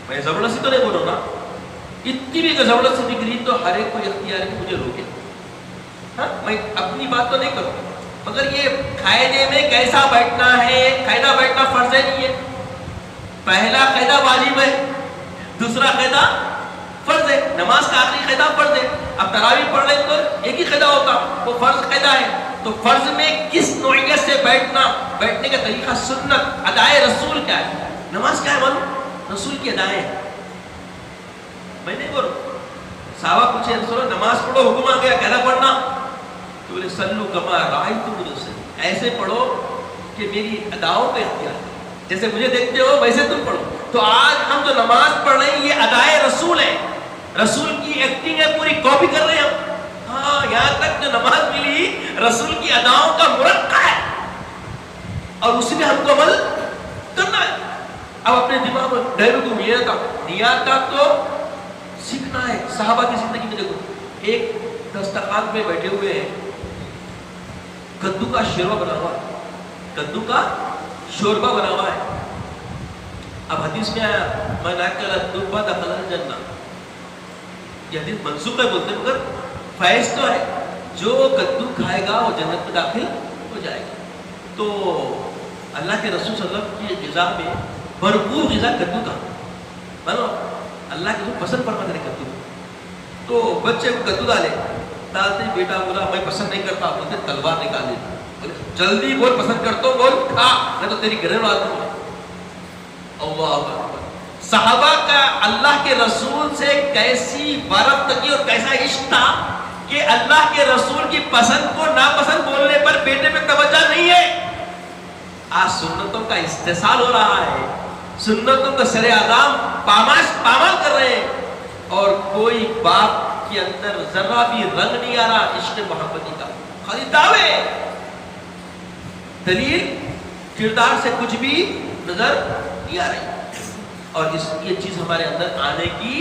میں زبردستی تو نہیں بول رہا نا، اتنی بھی زبردستی دکھ رہی تو ہر ایک کو اختیار ہے مجھے روکے، ہاں میں اپنی بات تو نہیں کروں، مگر یہ قاعدے میں کیسا بیٹھنا ہے، قاعدہ بیٹھنا فرض ہے نہیں ہے، پہلا قاعدہ واجب ہے، دوسرا قاعدہ فرض ہے، نماز کا آخری قاعدہ فرض ہے۔ اب تراویح پڑھ لیں تو ایک ہی قاعدہ ہوتا، وہ فرض قاعدہ ہے، تو فرض میں کس نوعیت سے بیٹھنے کا طریقہ، سنت، ادائے رسول کیا ہے؟ نماز کیا ہے معلوم؟ رسول کی ادائیں. میں نہیں بول رہا، صحابہ پوچھے رسول نماز پڑھو، حکم آ گیا کہنا پڑھنا، تو بولے سلو کما رأیتم یصلی، ایسے پڑھو کہ میری اداؤں کا اختیار ہے، جیسے مجھے دیکھتے ہو ویسے تم پڑھو. تو آج ہم جو نماز پڑھ رہے ہیں یہ ادائے رسول ہے، رسول کی ایکٹنگ ہے، پوری کاپی کر رہے ہیں ہم. ہاں، یہاں تک جو نماز ملی رسول کی اداؤں کا مرقع ہے اور اسی میں ہم کو عمل کرنا ہے. اب اپنے دماغ میں ڈیرو کو نیات کا تو سیکھنا ہے. صحابہ کی زندگی میں دیکھو، ایک دسترخوان پہ بیٹھے ہوئے ہیں، کدو کا شوربہ بنا ہوا ہے، کدو کا شوربہ بنا ہوا ہے. اب حدیث میں آیا من اکل الدب دخل الجنہ، یہ حدیث منسوخ ہے بولتے مگر فیض تو ہے، جو کدو کھائے گا وہ جنت میں داخل ہو جائے گا. تو اللہ کے رسول صلی اللہ علیہ وسلم کی غذا میں بھرپور غذا کدو کا، مطلب اللہ کے رسول پسند فرما کرے کدو. تو بچے کو کدو ڈالتے، بیٹا بولا میں پسند نہیں کرتا، بولتے تلوار نکال دے، بولے جلدی بول پسند کرتا ہوں، بول کھا میں تو تیری گھر میں آتا ہوں. اللہ اکبر. صحابہ کا اللہ کے رسول سے کیسی وابستگی اور کیسا عشق تھا کہ اللہ کے رسول کی پسند کو ناپسند بولنے پر بیٹے میں توجہ نہیں ہے. آج سنتوں کا استحصال ہو رہا ہے، سنتوں کا سر اعظام پامال کر رہے ہیں، اور کوئی باپ کے اندر ذرا بھی رنگ نہیں آ رہا عشق محبتی کا، خالی دعوے. دلیل کردار سے کچھ بھی نظر نہیں آ رہی، اور یہ چیز ہمارے اندر آنے کی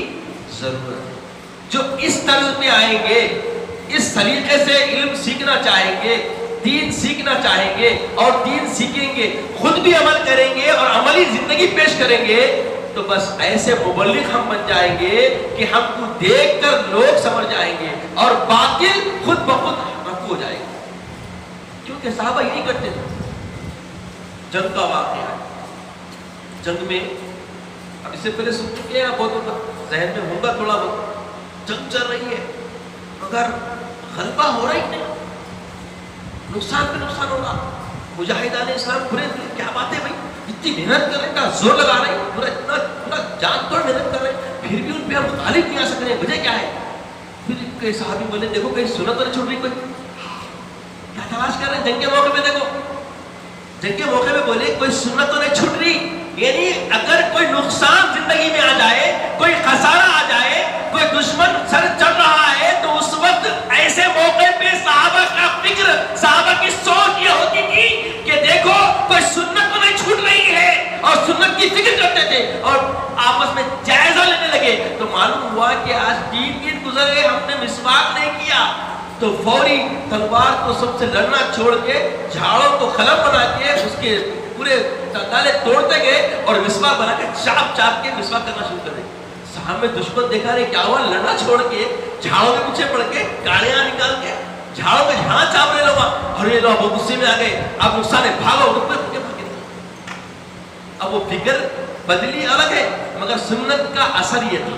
ضرورت ہے. جو اس طرز میں آئیں گے، اس سلیقے سے علم سیکھنا چاہیں گے، دین سیکھنا چاہیں گے اور دین سیکھیں گے، خود بھی عمل کریں گے اور عملی زندگی پیش کریں گے، تو بس ایسے مبلغ ہم بن جائیں گے کہ ہم کو دیکھ کر لوگ سمجھ جائیں گے اور باطل خود بخود رفع ہو جائے گا. کیونکہ صحابہ یہی کرتے تھے. جنگ کا واقعہ ہے، جنگ میں اب اس سے پہلے سن چکے ہیں، بہت ذہن میں ہوگا تھوڑا بہت، جنگ چل رہی ہے مگر غلبہ ہو رہا ہی نہیں، نقصان پہ نقصان ہوگا. مجاہدان اسلام پورے کیا بات ہے بھائی، اتنی محنت کر رہے ہیں، زور لگا رہے ہیں، پورا جان توڑ محنت کر رہے ہیں، پھر بھی ان پہ ہم غالب نہیں آ سک رہے ہیں، وجہ کیا ہے؟ پھر کئی صحابی بولے دیکھو کہیں سنت تو نہیں چھوٹ رہی، کوئی کیا تلاش کر رہے ہیں؟ جنگ کے موقع پہ دیکھو، جنگ کے موقع پہ بولے کوئی سنت تو نہیں چھوٹ رہی. یعنی اگر کوئی نقصان زندگی میں آ جائے، کوئی خسارہ آ جائے، کوئی دشمن سر چڑھ رہا ہے، تو اس وقت ایسے موقع پہ صحابہ کا فکر، صحابہ کی سوچ یہ ہوتی تھی کہ دیکھو کوئی سنت تو نہیں چھوٹ رہی ہے، اور سنت کی فکر کرتے تھے اور آپس میں جائزہ لینے لگے. تو معلوم ہوا کہ آج 3 دن گزر گئے، ہم نے مسواک نہیں کیا، تو فوری تلوار کو سب سے لڑنا چھوڑ کے جھاڑوں کو قلم بنا کے اس کے پورے تالے توڑتے گئے اور مسواک بنا کے چاپ چاپ کے مسواک کرنا شروع کر دے. سامنے دشمن دیکھا رہے کیا ہوا، لڑنا چھوڑ کے جھاڑوں کے پیچھے پڑ کے گاڑیاں نکال کے جھاڑوں کے جھاڑ چاپ رہے لوگ، اور یہ لوگ بہت غصے میں آ گئے، اب نقصان ہے، بھاگو بھاگے. اب وہ فکر بدلی الگ ہے مگر سنت کا اثر یہ تھا،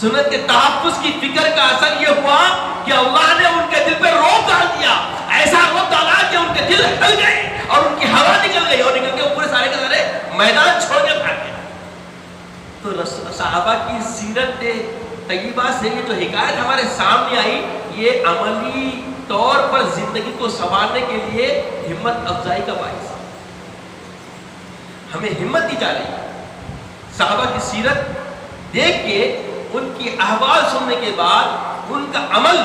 سنت کے تحفظ کی فکر کا اثر یہ ہوا کہ اللہ نے ان کے دل پہ روب ڈال دیا، ایسا روب ڈالا کہ ان کے دل ہل گئے اور ان کی ہوا نکل گئی اور نکل کے پورے سارے کے سارے میدان چھوڑ کے بھاگ گئے. تو صحابہ کی سیرت طیبہ سے یہ جو حکایت ہمارے سامنے آئی، یہ عملی طور پر زندگی کو سنوارنے کے لیے ہمت افزائی کا باعث ہے. ہمیں ہمت دی جا رہی ہے. صحابہ کی سیرت دیکھ کے، ان کی احوال سننے کے بعد ان کا عمل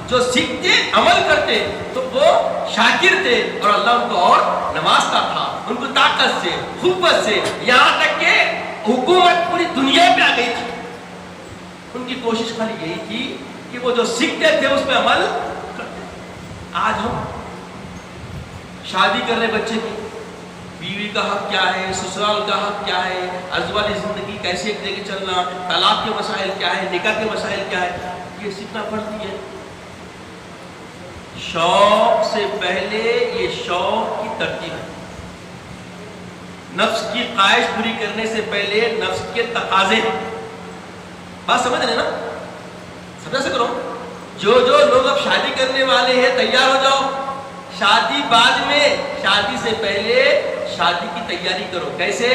جو سیکھتے عمل کرتے تو وہ شاکر تھے اور اللہ ان کو اور نوازتا تھا، ان کو طاقت سے، قوت سے، یہاں تک کہ حکومت پوری دنیا پہ آ گئی تھی. ان کی کوشش خالی یہی تھی کہ وہ جو سیکھتے تھے اس پہ عمل کرتے. آج ہم شادی کر رہے بچے کی، بیوی کا حق کیا ہے، سسرال کا حق کیا ہے، ازواجی زندگی کیسے لے کے چلنا، طلاق کے مسائل کیا ہے، نکاح کے مسائل کیا ہے، یہ سیکھنا پڑتی ہے. شوق سے پہلے یہ شوق کی ترتیب ہے. نفس کی خواہش پوری کرنے سے پہلے نفس کے تقاضے ہیں. بات سمجھ رہے نا؟ سمجھ سے کرو. جو لوگ اب شادی کرنے والے ہیں تیار ہو جاؤ، شادی بعد میں، شادی سے پہلے شادی کی تیاری کرو. کیسے؟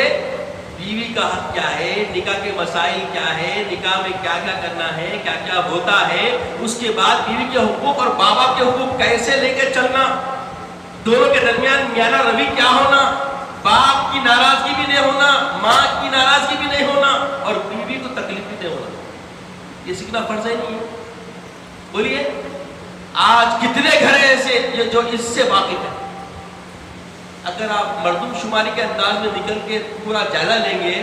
بیوی کا حق کیا ہے، نکاح کے مسائل کیا ہے، نکاح میں کیا کیا کرنا ہے، کیا کیا ہوتا ہے. اس کے بعد بیوی کے حقوق اور باپ باپ کے حقوق کیسے لے کے چلنا، دونوں کے درمیان میانہ روی کیا ہونا، باپ کی ناراضگی بھی نہیں ہونا، ماں کی ناراضگی بھی نہیں ہونا، اور بیوی کو تکلیف بھی نہیں ہونا. یہ سیکھنا فرض ہے نہیں ہے؟ بولیے آج کتنے گھر ایسے جو اس سے واقف ہیں؟ اگر آپ مردم شماری کے انداز میں نکل کے پورا جائزہ لیں گے،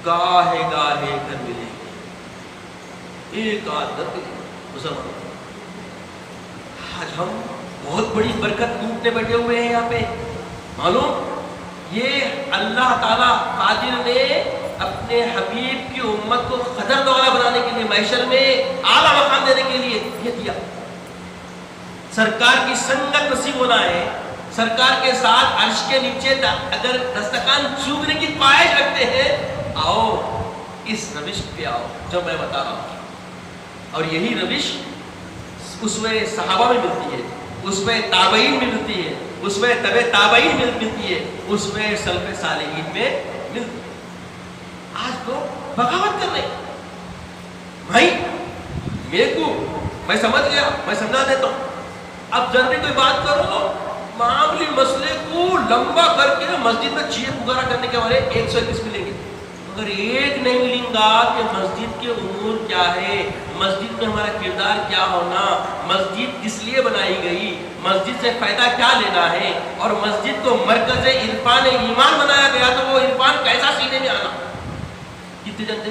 گاہے گاہے گھر ملیں گے، ایک عادت مسلمان. آج ہم بہت بڑی برکت لوٹنے بیٹھے ہوئے ہیں یہاں پہ. معلوم یہ اللہ تعالیٰ قادر نے اپنے حبیب کی امت کو قدر دولا بنانے کے لیے، محشر میں اعلیٰ مقام دینے کے لیے یہ دیا. سرکار کی سنگت نصیب ہونا ہے، سرکار کے ساتھ عرش کے نیچے اگر دسترخوان چومنے کی خواہش رکھتے ہیں، آؤ اس روش پہ آؤ جو میں بتا رہا ہوں. اور یہی روش اس میں صحابہ میں ملتی ہے، اس میں تابعین میں ملتی ہے، اس میں تبع تابعین میں ملتی ہے، اس میں سلف صالحین میں ملتی ہے. آج لوگ بغاوت کر رہے ہیں. بھائی میرے کو میں سمجھ گیا، میں سمجھا دیتا ہوں. اب جلدی کوئی بات کرو، معاملی مسئلے کو لمبا کر کے مسجد میں چیخ پکارا کرنے کے والے 121 ملیں گے، مگر ایک نہیں ملیں گا کہ مسجد کے امور کیا ہے، مسجد میں ہمارا کردار کیا ہونا، مسجد کس لیے بنائی گئی، مسجد سے فائدہ کیا لینا ہے، اور مسجد کو مرکز عرفان ایمان بنایا گیا تو وہ عرفان کیسا سینے میں آنا. کتنے جنتے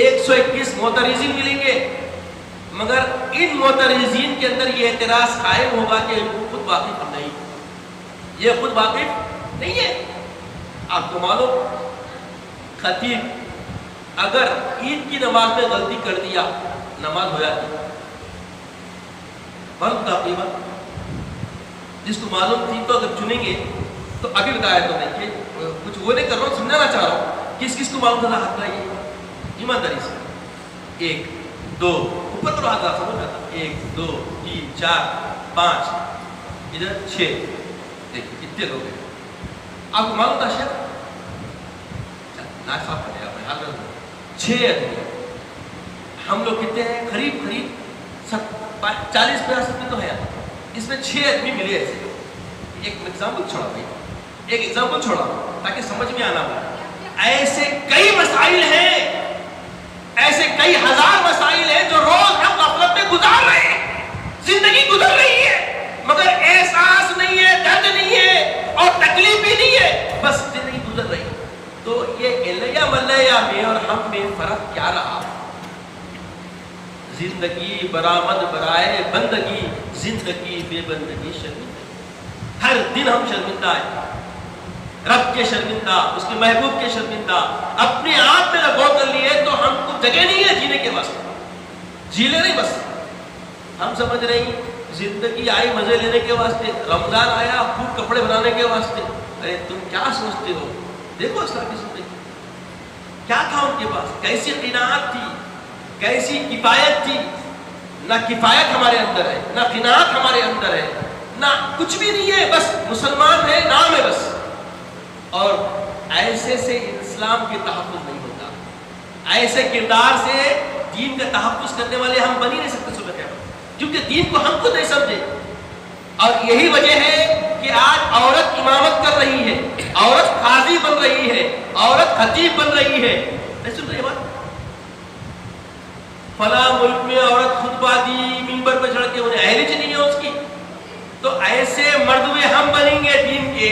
121 معترضین ملیں گے، مگر ان معترضین کے اندر یہ اعتراض قائم ہوگا کہ ان کو خود واقف نہیں، یہ خود واقف نہیں ہے. آپ کو معلوم خطیب اگر عید کی نماز میں غلطی کر دیا، نماز ہو جاتی. معلوم تھا اپنی بات، جس کو معلوم تھی تو اگر چنیں گے تو ابھی بتایا تو نہیں کہ کچھ وہ نہیں کر رہا ہوں، سمجھانا چاہ رہا ہوں. کس کس کو معلوم تھا ہاتھ لائیے ایمانداری سے. 1 2 اوپر تو ہاتھ سمجھ آتا، 1 2 3 4 5 ادھر 6. دیکھیں کتنے لوگ ہیں. آپ کو معلوم تھا شاید ناک صاف کرے گا، میں ہاتھ رکھوں 6 آدمی. ہم لوگ کتنے ہیں؟ قریب 40-50 میں تو ہے. اس میں 6 آدمی ملے ایسے. ایک ایگزامپل چھوڑا بھائی، ایک ایگزامپل چھوڑا تاکہ سمجھ میں آنا ہو. ایسے کئی مسائل ہیں، ایسے کئی ہزار مسائل ہیں جو روز ہم غفلت میں گزار رہے ہیں، زندگی گزر رہی ہے مگر احساس نہیں ہے، درد نہیں ہے اور تکلیف بھی نہیں ہے، بس زندگی گزر رہی ہے. تو یہ الیہ ملیہ میں اور ہم میں فرق کیا رہا؟ زندگی برآمد برائے بندگی، زندگی بے بندگی شرمندہ. ہر دن ہم شرمندہ ہیں، رب کے شرمندہ، اس کے محبوب کے شرمندہ. اپنے آپ میں غور کر لیے تو ہم کو جگہ نہیں ہے جینے کے واسطے، جی لے نہیں. بس ہم سمجھ رہے ہیں زندگی آئی مزے لینے کے واسطے، رمضان آیا خوب کپڑے بنانے کے واسطے. ارے تم کیا سوچتے ہو؟ دیکھو اسلام کی زندگی کیا تھا ان کے پاس، کیسی قناعت تھی، کیسی کفایت تھی. نہ کفایت ہمارے اندر ہے، نہ قناعت ہمارے اندر ہے، نہ کچھ بھی نہیں ہے، بس مسلمان ہے، نام ہے بس. اور ایسے سے اسلام کے تحفظ نہیں ہوتا، ایسے کردار سے دین کا تحفظ کرنے والے ہم بن ہی نہیں سکتے صبح کے وقت، کیونکہ دین کو ہم خود نہیں سمجھے. اور یہی وجہ ہے کہ آج عورت امامت کر رہی ہے، عورت قاضی بن رہی ہے، عورت خطیب بن رہی ہے. نہیں سن رہی بات؟ فلاں ملک میں عورت خطبہ دی، منبر پہ چڑھ کے، انہیں اہلیت نہیں ہے اس کی. تو ایسے مردوے ہم بنیں گے دین کے،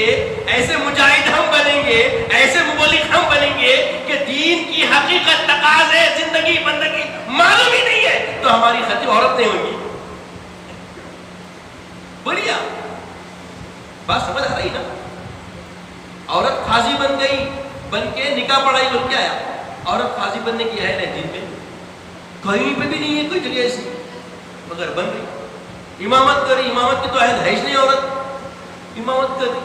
ایسے مجاہد ہم بنیں گے، ایسے مبلغ ہم بنیں گے کہ دین کی حقیقت تقاضے زندگی بندگی معلوم ہی نہیں ہے تو ہماری خطیب عورت نہیں ہوگی. بولیے بات سمجھ آ رہی نا؟ عورت قاضی بن گئی، بن کے نکاح پڑھائی بن کے آیا. عورت قاضی بننے کی ہے دین میں کہیں پہ بھی نہیں ہے کوئی جگہ ایسی، مگر بن گئی. امامت کری، امامت کی تو اہل ہے ہی نہیں. عورت امامت کر رہی،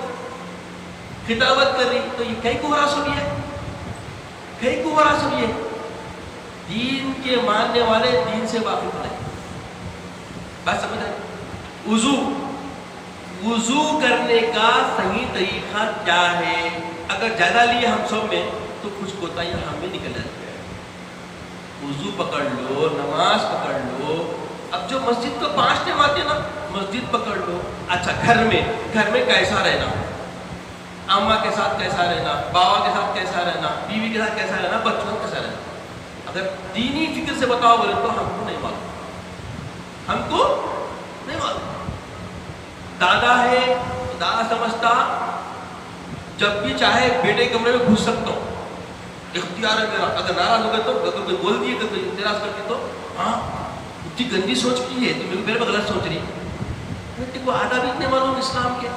خطابت کر رہی، تو یہ کہیں کو ہراس ہوئی ہے، کہیں کو ہراس ہوئی ہے. دین کے ماننے والے دین سے واقف رہے. بات سمجھ آئی؟ وضو کرنے کا صحیح طریقہ کیا ہے؟ اگر زیادہ لیے ہم سب میں تو کچھ کوتاہیاں ہم بھی نکل جاتی ہے. وضو پکڑ لو، نماز پکڑ لو. اب جو مسجد تو 5 ٹائم آتے ہیں نا، مسجد پکڑ لو. اچھا گھر میں کیسا رہنا، اماں کے ساتھ کیسا رہنا، بابا کے ساتھ کیسا رہنا، بیوی کے ساتھ کیسا رہنا، بچوں کے کیسا رہنا. اگر دینی فکر سے بتاؤ بولے تو ہم کو نہیں معلوم، ہم کو نہیں معلوم. دادا ہے تو دادا سمجھتا جب بھی چاہے بیٹے کمرے میں گھس سکتا ہوں، اختیار ہے میرا. اگر ناراض ہو گئے تو، اگر کوئی بول دیے، اگر کوئی اعتراض کرتی تو ہاں اتنی گندی سوچ کی ہے تو میرے پہ غلط سوچ رہی ہے. کو آدھا بھی اتنے معلوم اسلام کے.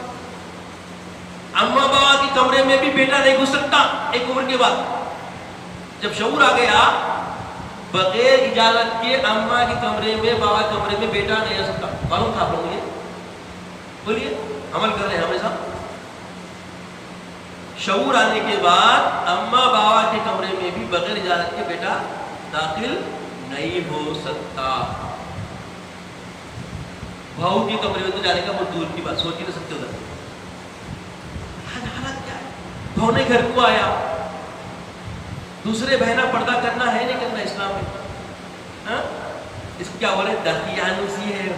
اماں بابا کے کمرے میں بھی بیٹا نہیں گھس سکتا ایک عمر کے بعد. جب شعور آ گیا بغیر اجازت کے اماں کے کمرے میں، بابا کے کمرے میں بیٹا نہیں آ سکتا. معلوم تھا آپ لوگوں نے؟ بولیے، عمل کر رہے ہیں ہمیشہ. شعور آنے کے بعد اماں بابا کے کمرے میں بھی بغیر اجازت کے بیٹا داخل نہیں ہو سکتا. بہو کے کمرے میں تو جانے کا بہت دور کی بات، سوچ ہی نہیں سکتے ادھر. حالت کیا ہے؟ بہو نے گھر کو آیا، دوسرے بہنا پردہ کرنا ہے نہیں کرنا اسلام میں؟ اس کو کیا بولے؟ دقیانوسی ہے.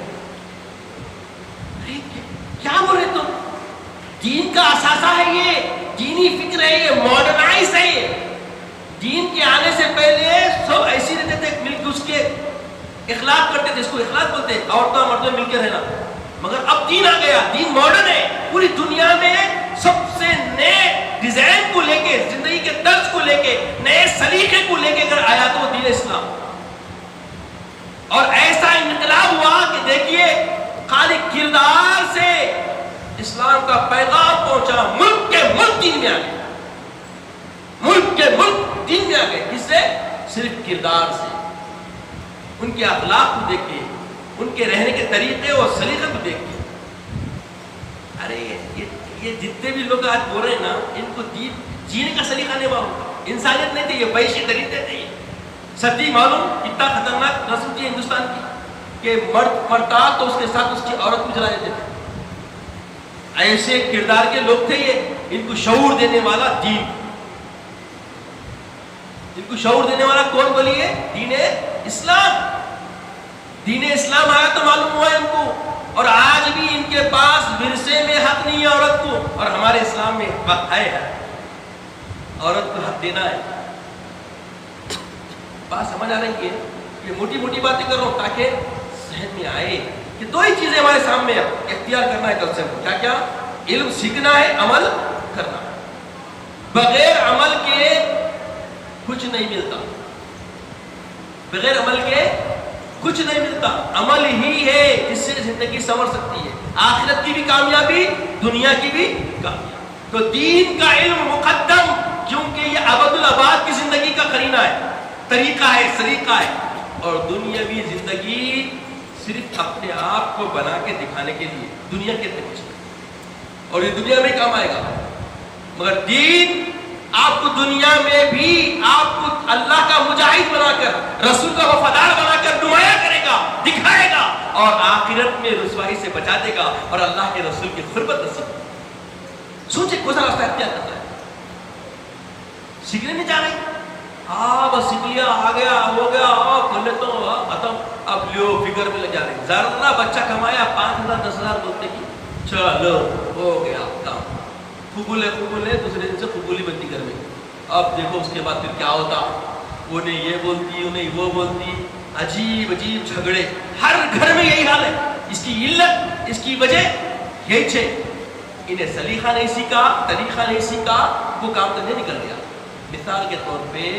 کیا بولے تم؟ دین کا اثاثہ ہے یہ، دینی فکر ہے یہ، ماڈرنائز ہے یہ. دین کے آنے سے پہلے سب ایسے رہتے تھے، مل کے اس کے اخلاق کرتے تھے. اس کو اخلاق بولتے ہیں، عورتوں مردوں مل کے رہنا. مگر اب دین آ گیا، دین ماڈرن ہے. پوری دنیا میں سب سے نئے ڈیزائن کو لے کے، زندگی کے طرز کو لے کے، نئے سلیقے کو لے کے اگر آیا تو وہ دین اسلام. اور ایسا انقلاب ہوا کہ دیکھیے خالی کردار سے اسلام کا پیغام پہنچا. ملک کے ملک دین میں آ گئے، ملک کے ملک دین میں آ گئے. کس سے؟ صرف کردار سے. ان کے اخلاق کو دیکھ کے، ان کے رہنے کے طریقے اور سلیقے کو دیکھ کے. ارے یہ جتنے بھی لوگ آج بول رہے ہیں نا، ان کو جینے کا سلیقہ نہیں معلوم. انسانیت نہیں تھی، یہ وحشی طریقے تھے. ستی معلوم کتنا خطرناک رسم تھی ہندوستان کی کہ مرد مرتا تو اس کے ساتھ اس کی عورت کو جلا دیتے تھے. ایسے کردار کے لوگ تھے یہ. ان کو شعور دینے والا دین، ان کو شعور دینے والا کون بولیے؟ دین اسلام. دین اسلام آیا تو معلوم ہوا ان کو. اور آج بھی ان کے پاس ورثے میں حق نہیں ہے عورت کو، اور ہمارے اسلام میں حق ہے، عورت کو حق دینا ہے. بات سمجھ آ رہی ہے؟ یہ موٹی موٹی باتیں کر رہا ہوں تاکہ ذہن میں آئے کہ دو ہی چیزیں ہمارے سامنے اختیار کرنا ہے کل سے. کیا کیا؟ علم سیکھنا ہے، عمل کرنا ہے. بغیر عمل کے کچھ نہیں ملتا، بغیر عمل کے کچھ نہیں ملتا. عمل ہی ہے جس سے زندگی سنور سکتی ہے، آخرت کی بھی کامیابی، دنیا کی بھی کامیابی. تو دین کا علم مقدم، کیونکہ یہ ابد الآباد کی زندگی کا قرینہ ہے، طریقہ ہے، سلیقہ ہے. اور دنیاوی زندگی صرف اپنے آپ کو بنا کے دکھانے کے لیے، دنیا کے پیچھے، اور یہ دنیا میں کام آئے گا. مگر دین آپ کو دنیا میں بھی آپ کو اللہ کا مجاہد بنا کر، رسول کا وفادار بنا کر نمایاں کرے گا، دکھائے گا، اور آخرت میں رسوائی سے بچا دے گا اور اللہ کے رسول کی قربت نصیب. سوچے کون سا راستہ اختیار کرتا ہے. سیکھنے نہیں جا رہے، بس سیکھ لیا، آ گیا، ہو گیا، کر لیتا ہوں، ختم. اب لیو فکر میں لگ جا رہے. ذرا بچہ کمایا 5,000 10,000 بولتے کی چلو ہو گیا کام. قبول ہے، دوسرے دن سے قبولی بنتی گھر میں. اب دیکھو اس کے بعد پھر کیا ہوتا، انہیں یہ بولتی، انہیں وہ بولتی، عجیب عجیب جھگڑے. ہر گھر میں یہی حال ہے. اس کی علت، اس کی وجہ یہی ہے، انہیں سلیقہ نہیں سیکھا، طریقہ نہیں سیکھا، وہ کام کرنے نکل گیا. مثال کے طور پہ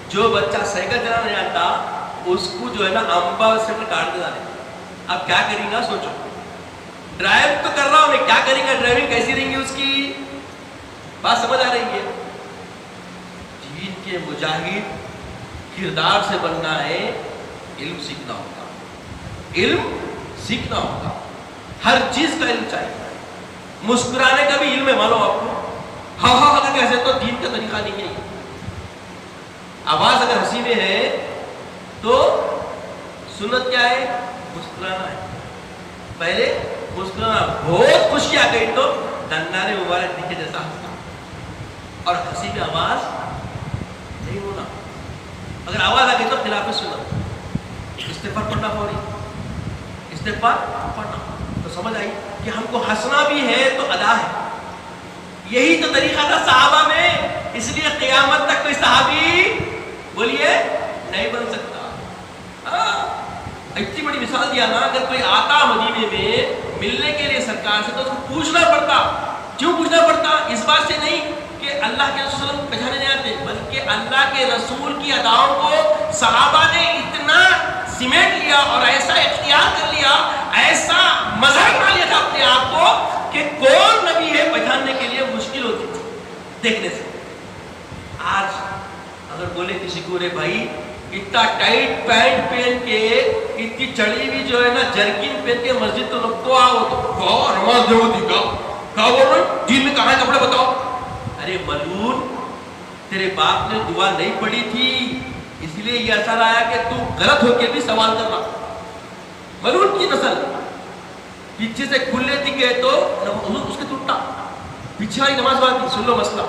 جو بچہ سائیکل چلانا نہیں آتا اس کو جو ہے نا امبا سے کاٹ دیتا ہے. اب کیا کریں گا سوچو. ڈرائیو تو کر رہا ہوں، کیا کریں گا، ڈرائیونگ کیسی رہیں گی اس کی. بات سمجھ آ رہی ہے؟ دین کے مجاہد کردار سے بننا ہے، علم سیکھنا ہوگا، علم سیکھنا ہوگا. ہر چیز کا علم چاہیے. مسکرانے کا بھی علم ہے، مانو آپ کو. ہاں اگر کیسے تو دین کا طریقہ نہیں ہے. آواز اگر ہنسی میں ہے تو سنت کیا ہے؟ مسکرانا ہے. پہلے مسکرانا بہت خوشی آ گئی تو دندانے مبارک دکھے جیسا ہنسنا، اور ہنسی میں آواز نہیں ہونا، اگر آواز آ گئی تو خلاف سننا، استغفار پڑھنا فوری، استغفار پڑھنا۔ تو سمجھ آئی کہ ہم کو ہنسنا بھی ہے تو ادا ہے، یہی تو طریقہ تھا صحابہ میں، اس لیے قیامت تک کوئی صحابی بولیے نہیں بن سکتا۔ اتنی بڑی مثال دیا نا، اگر کوئی آتا مدینے میں ملنے کے لیے سرکار سے تو اس کو پوچھنا پڑتا۔ کیوں پوچھنا پڑتا؟ اس بات سے نہیں کہ اللہ کے رسول صلی اللہ علیہ وسلم پہچانے نہیں آتے، بلکہ اللہ کے رسول کی اداؤں کو صحابہ نے اتنا سمیٹ لیا اور ایسا اختیار کر لیا، ایسا مذہب بنا لیا تھا اپنے آپ کو کہ کون نبی ہے پہچاننے کے لیے مشکل ہوتی تھی دیکھنے سے۔ آج اگر بولے کسی کو، رے بھائی اتنا ٹائٹ پینٹ پہن کے، اتنی چڑی ہوئی جو ہے نا جرکن پہن کے مسجد تو لوگ تو آؤ تو نماز دے ہوتی کیا بول رہے ہیں، دین میں کہاں کپڑے بتاؤ؟ ارے ملعون، تیرے باپ نے دعا نہیں پڑھی تھی اس لیے یہ اثر آیا کہ تو غلط ہو کے بھی سوال کر رہا۔ ملعون کی نسل پیچھے سے کھلے دکھے تو اس کے ٹوٹا، پیچھے والی نماز بات سن لو مسئلہ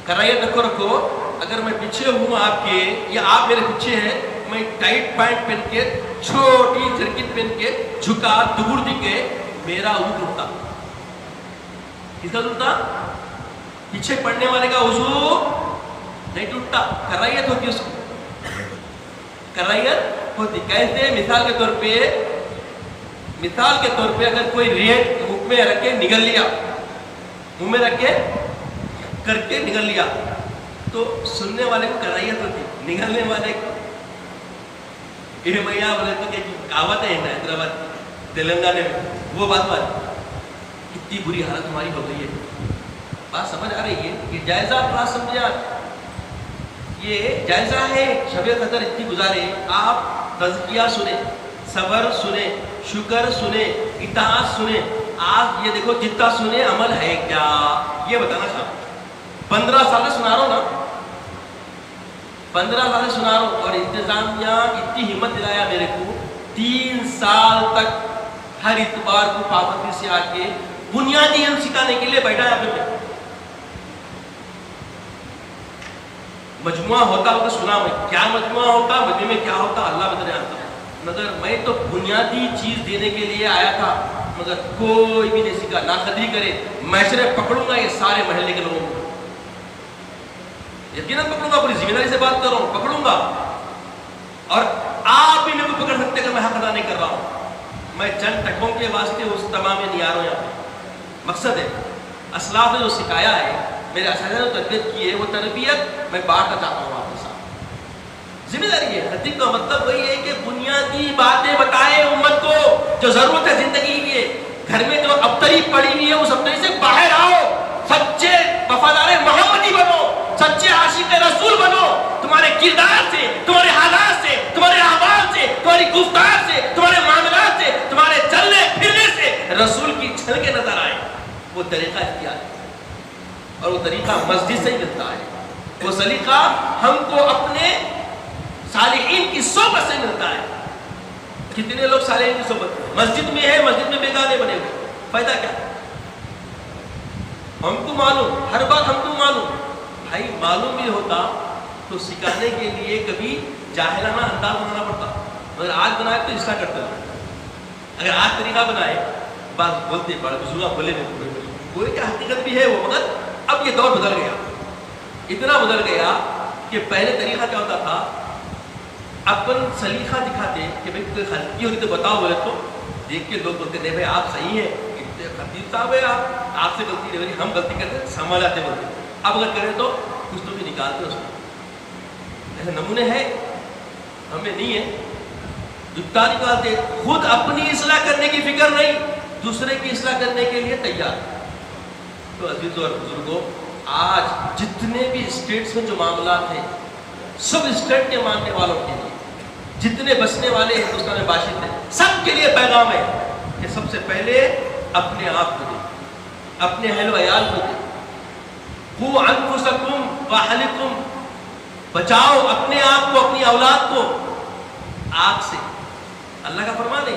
کرائیے رکھو، اگر میں پیچھے ہوں آپ کے یا آپ میرے پیچھے ہیں، میں ٹائٹ پینٹ پہن کے چھوٹی جرکن پہن کے جھکا دور دکھے، میرا وضو ٹوٹتا۔ کس کا ٹوٹتا؟ پیچھے پڑھنے والے کا وضو نہیں ٹوٹتا، کرائیت ہوتی اس کو، کرائیت ہوتی۔ کہتے مثال کے طور پہ اگر کوئی ریٹ منہ میں رکھ کے نگل لیا، منہ میں رکھ کے کر کے نگل لیا تو سننے والے کو کرائیت ہوتی، نگلنے والے کو یہ میاں بولے تو کہ کہاوت ہے حیدرآباد تلنگانہ میں، وہ بات کتنی بری حالت ہماری ہو گئی ہے۔ بات سمجھ آ رہی ہے؟ یہ جائزہ تھوڑا سمجھا، یہ جائزہ ہے۔ شب قدر اتنی گزارے، آپ تزکیہ سنیں، صبر سنیں، شکر سنیں، اطاعت سنیں۔ آپ یہ دیکھو جتنا سنیں عمل ہے کیا، یہ بتانا چاہتا ہوں۔ 15 سال سے سنا رہا ہوں نا، 15 سال سے سنا رہا ہوں، اور انتظامیہ اتنی ہمت دلایا میرے کو، 3 سال تک ہر اتوار کو پابندی سے آ کے بنیادی علم سکھانے کے لیے بیٹھا ہے۔ میں مجموعہ ہوتا تو سنا، میں کیا مجموعہ ہوتا، مجموعے میں کیا ہوتا اللہ بدلے آتا، مگر میں تو بنیادی چیز دینے کے لیے آیا تھا، مگر کوئی بھی نہیں سیکھا۔ ناقدری کرے، معاشرے پکڑوں گا یہ سارے محلے کے لوگوں کو، یقیناً پکڑوں گا، پوری ذمہ داری سے بات کر رہا ہوں، پکڑوں گا، اور آپ بھی میرے کو پکڑ سکتے اگر میں حق ادا نہیں کر رہا ہوں۔ میں چند ٹکوں کے واسطے اس تمام میں نہیں آ رہا ہوں یہاں پہ۔ مقصد ہے اسلاف نے جو سکھایا ہے، میرے اساتذہ نے تربیت کی ہے، وہ تربیت میں بانٹنا چاہتا ہوں آپ کے ساتھ۔ ذمہ داری ہے، خطیب کا مطلب وہی ہے کہ بنیادی باتیں بتائے امت کو جو ضرورت ہے زندگی کے۔ گھر میں جو ابتری پڑی ہوئی ہے اس ابتری سے باہر آؤ، سچے وفادار محمدی بنو، سچے عاشق رسول بنو۔ تمہارے کردار سے، تمہارے حالات سے، تمہارے احوال سے، تمہاری گفتار سے، تمہارے معاملات سے، تمہارے چلنے پھرنے سے رسول کی جھلکیں نظر آئے، وہ طریقہ اختیار ہے، اور وہ طریقہ مسجد سے ہی ملتا ہے، وہ سلیقہ ہم کو اپنے صالحین کی صحبت سے ملتا ہے۔ کتنے لوگ صالحین کی صحبت مسجد میں ہے، مسجد میں بیگانے بنے ہوئے، فائدہ کیا؟ ہم کو معلوم، ہر بات ہم کو معلوم، بھائی معلوم بھی ہوتا تو سکھانے کے لیے کبھی جاہلانہ انداز بنانا پڑتا، مگر آج بنائے تو اصلاح کرتے ہیں۔ اگر آج طریقہ بنائے، بات بولتے بڑے بزرگ بولے کوئی کیا حقیقت بھی ہے وہ، مگر اب یہ دور بدل گیا، اتنا بدل گیا کہ پہلے طریقہ کیا ہوتا تھا، اپن سلیقہ دکھاتے کہ بھائی کوئی غلطی ہوئی تو بتاؤ، بولے تو دیکھ کے لوگ بولتے نہیں بھائی آپ صحیح ہیں، خطیب صاحب ہے آپ سے غلطی نہیں، ہم غلطی کرتے سنبھال جاتے بولتے، اب اگر کریں تو کچھ تو بھی نکالتے اس کو۔ ایسے نمونے ہیں ہمیں نہیں ہے، جتا نکالتے، خود اپنی اصلاح کرنے کی فکر نہیں، دوسرے کی اصلاح کرنے کے لیے تیار۔ تو عزیزوں اور بزرگوں، آج جتنے بھی اسٹیٹس میں جو معاملات ہیں، سب اسٹیٹ کے ماننے والوں کے لیے، جتنے بسنے والے ہندوستان میں باشند ہیں، سب کے لیے پیغام ہے کہ سب سے پہلے اپنے آپ کو دے، اپنے اہل و عیال کو دے، قُوْ أَنفُسَكُمْ وَأَهْلِكُمْ، بچاؤ اپنے آپ کو، اپنی اولاد کو آگ سے۔ اللہ کا فرمان ہے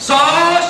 100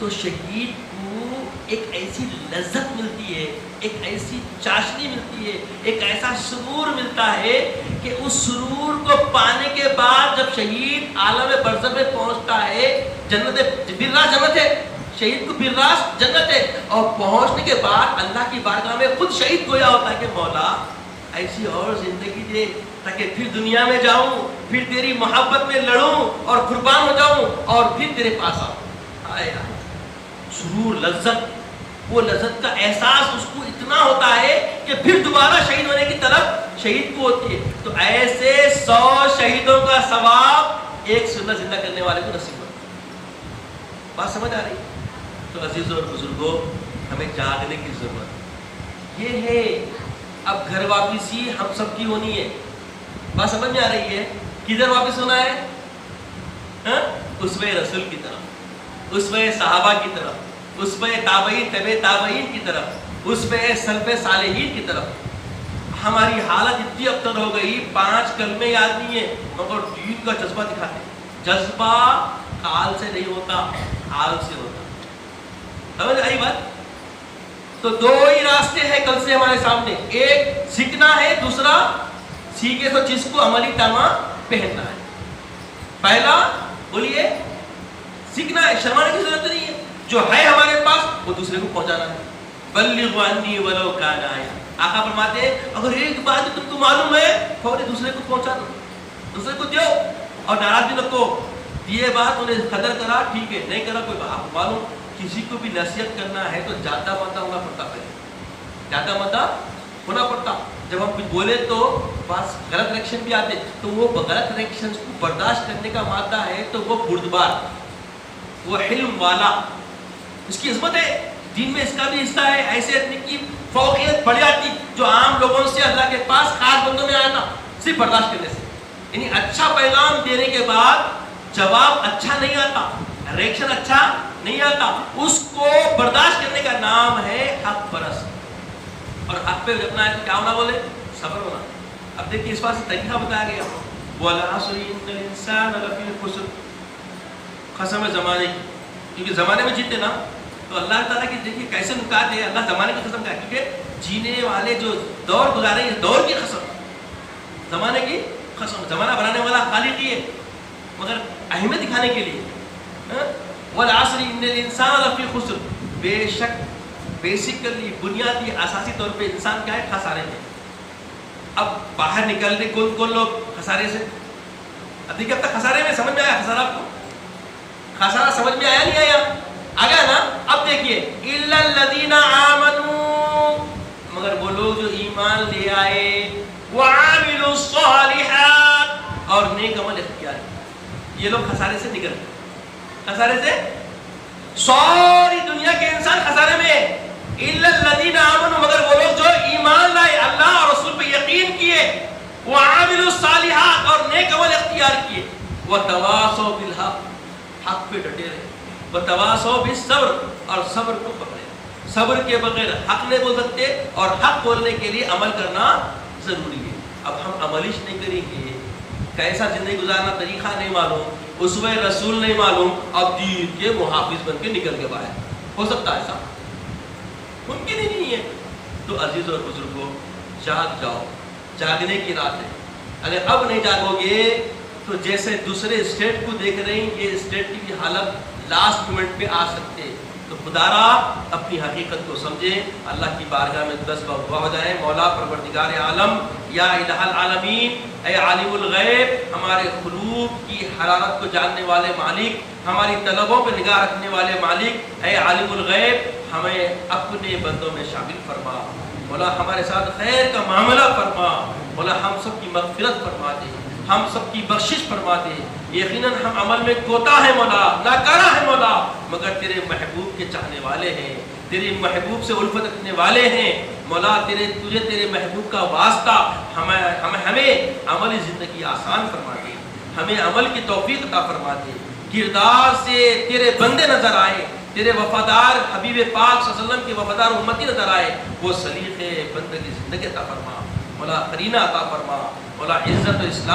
تو شہید کو ایک ایسی لذت ملتی ہے، ایک ایسی چاشنی ملتی ہے، ایک ایسا سرور ملتا ہے کہ اس سرور کو پانے کے بعد جب شہید عالم برزخ میں پہنچتا ہے، جنت براس جنت ہے، شہید کو براس جنت ہے، اور پہنچنے کے بعد اللہ کی بارگاہ میں خود شہید گویا ہوتا ہے کہ مولا ایسی اور زندگی دے تاکہ پھر دنیا میں جاؤں، پھر تیری محبت میں لڑوں اور قربان ہو جاؤں اور پھر تیرے پاس آؤں۔ آئے سرور، لذت، وہ لذت کا احساس اس کو اتنا ہوتا ہے کہ پھر دوبارہ شہید ہونے کی طرف شہید کو ہوتی ہے۔ تو ایسے 100 شہیدوں کا ثواب ایک سنت زندہ کرنے والے کو نصیب ہوتا ہے۔ بات سمجھ آ رہی؟ تو عزیزوں اور بزرگوں، ہمیں جاگنے کی ضرورت یہ ہے۔ اب گھر واپسی ہم سب کی ہونی ہے۔ بات سمجھ میں آ رہی ہے؟ کدھر واپس ہونا ہے؟ اسوہ رسول کی طرف، اسوہ صحابہ کی طرف، اسوہ تابعین تبع تابعین کی طرف، اسوہ سلف صالحین کی طرف۔ ہماری حالت اتنی ابتر ہو گئی، 5 کلمے یاد نہیں ہے مگر دین کا جذبہ دکھاتے۔ جذبہ قال سے نہیں ہوتا، حال سے ہوتا۔ سمجھ آئی بات؟ تو 2 ہی راستے ہیں کل سے ہمارے سامنے، ایک سیکھنا ہے، دوسرا سیکھے تو جس کو عملی تاما پہننا ہے۔ پہلا بولیے سیکھنا ہے، شرمانے کی ضرورت نہیں ہے، جو ہے ہمارے پاس وہ دوسرے کو پہنچانا ہے۔ بلغوا عنی ولو کان آیہ، آقا فرماتے ہیں اگر ایک بات تم کو معلوم ہے فوری دوسرے کو پہنچا دو، دوسرے کو دیو، اور ناراض بھی رکھو۔ یہ بات انہیں قدر کرا ٹھیک ہے، نہیں کرا کوئی بات۔ آپ کو معلوم کسی کو بھی نصیحت کرنا ہے تو جاتا ماتا ہونا پڑتا، پہلے جاتا ماتا ہونا پڑتا۔ جب ہم کچھ بولے تو بس غلط ریئیکشن بھی آتے، تو وہ غلط ریئیکشن کو برداشت کرنے کا مادہ ہے تو وہ بردبار، وہ حلم والا، اس کی عظمت ہے دین میں، اس کا بھی حصہ ہے۔ ایسے آدمی کی فوقیت بڑھ جاتی جو عام لوگوں سے اللہ کے پاس خاص بندوں میں آیا تھا صرف برداشت کرنے سے۔ یعنی اچھا پیغام دینے کے بعد جواب اچھا نہیں آتا، ریئیکشن اچھا نہیں آتا، اس کو برداشت کرنے کا نام ہے حق پرست۔ اور حق پہ جبنا ہے تو کیا ہونا بولے؟ صبر ہونا۔ اب دیکھیے اس بات سے طریقہ بتایا گیا، وَالْعَصْرِ إِنَّ الْإِنسَانَ لَفِي خُسْرٍ، قسم ہے زمانے کی، کیونکہ زمانے میں جیتے نا تو اللہ تعالیٰ کی دیکھیے کیسے نکات ہے، اللہ زمانے کی قسم کا ہے، کیونکہ جینے والے جو دور گزارے ہیں دور کی قسم، زمانے کی قسم، زمانہ بنانے والا خالق ہی ہے مگر اہمیت دکھانے کے لیے۔ وَالْعَصْرِ إِنَّ الْإِنسَانَ لَفِي خُسْرٍ، بے شک بیسیکلی بنیادی اساسی طور پہ انسان کیا ہے؟ خسارے میں۔ اب باہر نکلنے کون لوگ خسارے سے؟ اب دیکھیے اب تک خسارے میں، سمجھ میں آیا خسارہ؟ آپ کو خسارہ سمجھ میں آیا نہیں آیا؟ آ گیا نا؟ اب دیکھیے إِلَّا الَّذِينَ آمَنُوا، مگر وہ لوگ جو ایمان لے آئے، وَعَمِلُوا الصَّالِحَاتِ، اور نیک عمل اختیار کیا، یہ لوگ خسارے سے نکل گئے۔ خسارے سے ساری دنیا کے انسان خسارے میں ہے۔ الا الذین آمنوا، مگر وہ لوگ جو ایمان لائے، اللہ اور رسول پہ یقین کیے، وعملوا الصالحات، اور نیک عمل اختیار کیے، وتواصوا بالحق، حق پہ ڈٹے رہے، وتواصوا بالصبر، اور صبر کو پکڑے۔ صبر کے بغیر حق نہیں بول سکتے، اور حق بولنے کے لیے عمل کرنا ضروری ہے۔ اب ہم عملش نہیں کریں گے، کیسا زندگی گزارنا طریقہ نہیں معلوم، اسوہ رسول نہیں معلوم، اب دین کے محافظ بن کے نکل کے باہر ہو سکتا ہے؟ ایسا ممکن ہی نہیں ہے۔ تو عزیز اور بزرگوں، جاگ جاؤ، جاگنے کی رات ہے۔ اگر اب نہیں جاگو گے تو جیسے دوسرے اسٹیٹ کو دیکھ رہے ہیں، یہ اسٹیٹ کی بھی حالت لاسٹ مومنٹ پہ آ سکتے ہیں۔ تو خدا را اپنی حقیقت کو سمجھیں، اللہ کی بارگاہ میں دس بار ہو جائیں، مولا پروردگار عالم، یا الہ العالمین، اے عالم الغیب، ہمارے قلوب کی حرارت کو جاننے والے مالک، ہماری طلبوں پہ نگاہ رکھنے والے مالک، اے عالم الغیب، ہمیں اپنے بندوں میں شامل فرما۔ مولا ہمارے ساتھ خیر کا معاملہ فرما، مولا ہم سب کی مغفرت فرما دے، ہم سب کی بخشش فرما دے۔ یقیناً ہم عمل میں کوتا ہے مولا، ناکارہ ہے مولا، مگر تیرے محبوب کے چاہنے والے ہیں، تیرے محبوب سے الفت رکھنے والے ہیں مولا۔ تجھے تیرے محبوب کا واسطہ ہمیں عملی زندگی آسان فرما دے، ہمیں عمل کی توفیق عطا فرما دے، کردار سے تیرے بندے نظر آئے، تیرے وفادار حبیب پاک صلی اللہ علیہ وسلم کے وفادار امتی نظر آئے، وہ سلیقے بندگی زندگی عطا فرما مولا، قرینہ عطا فرما مولا، عزت و اسلام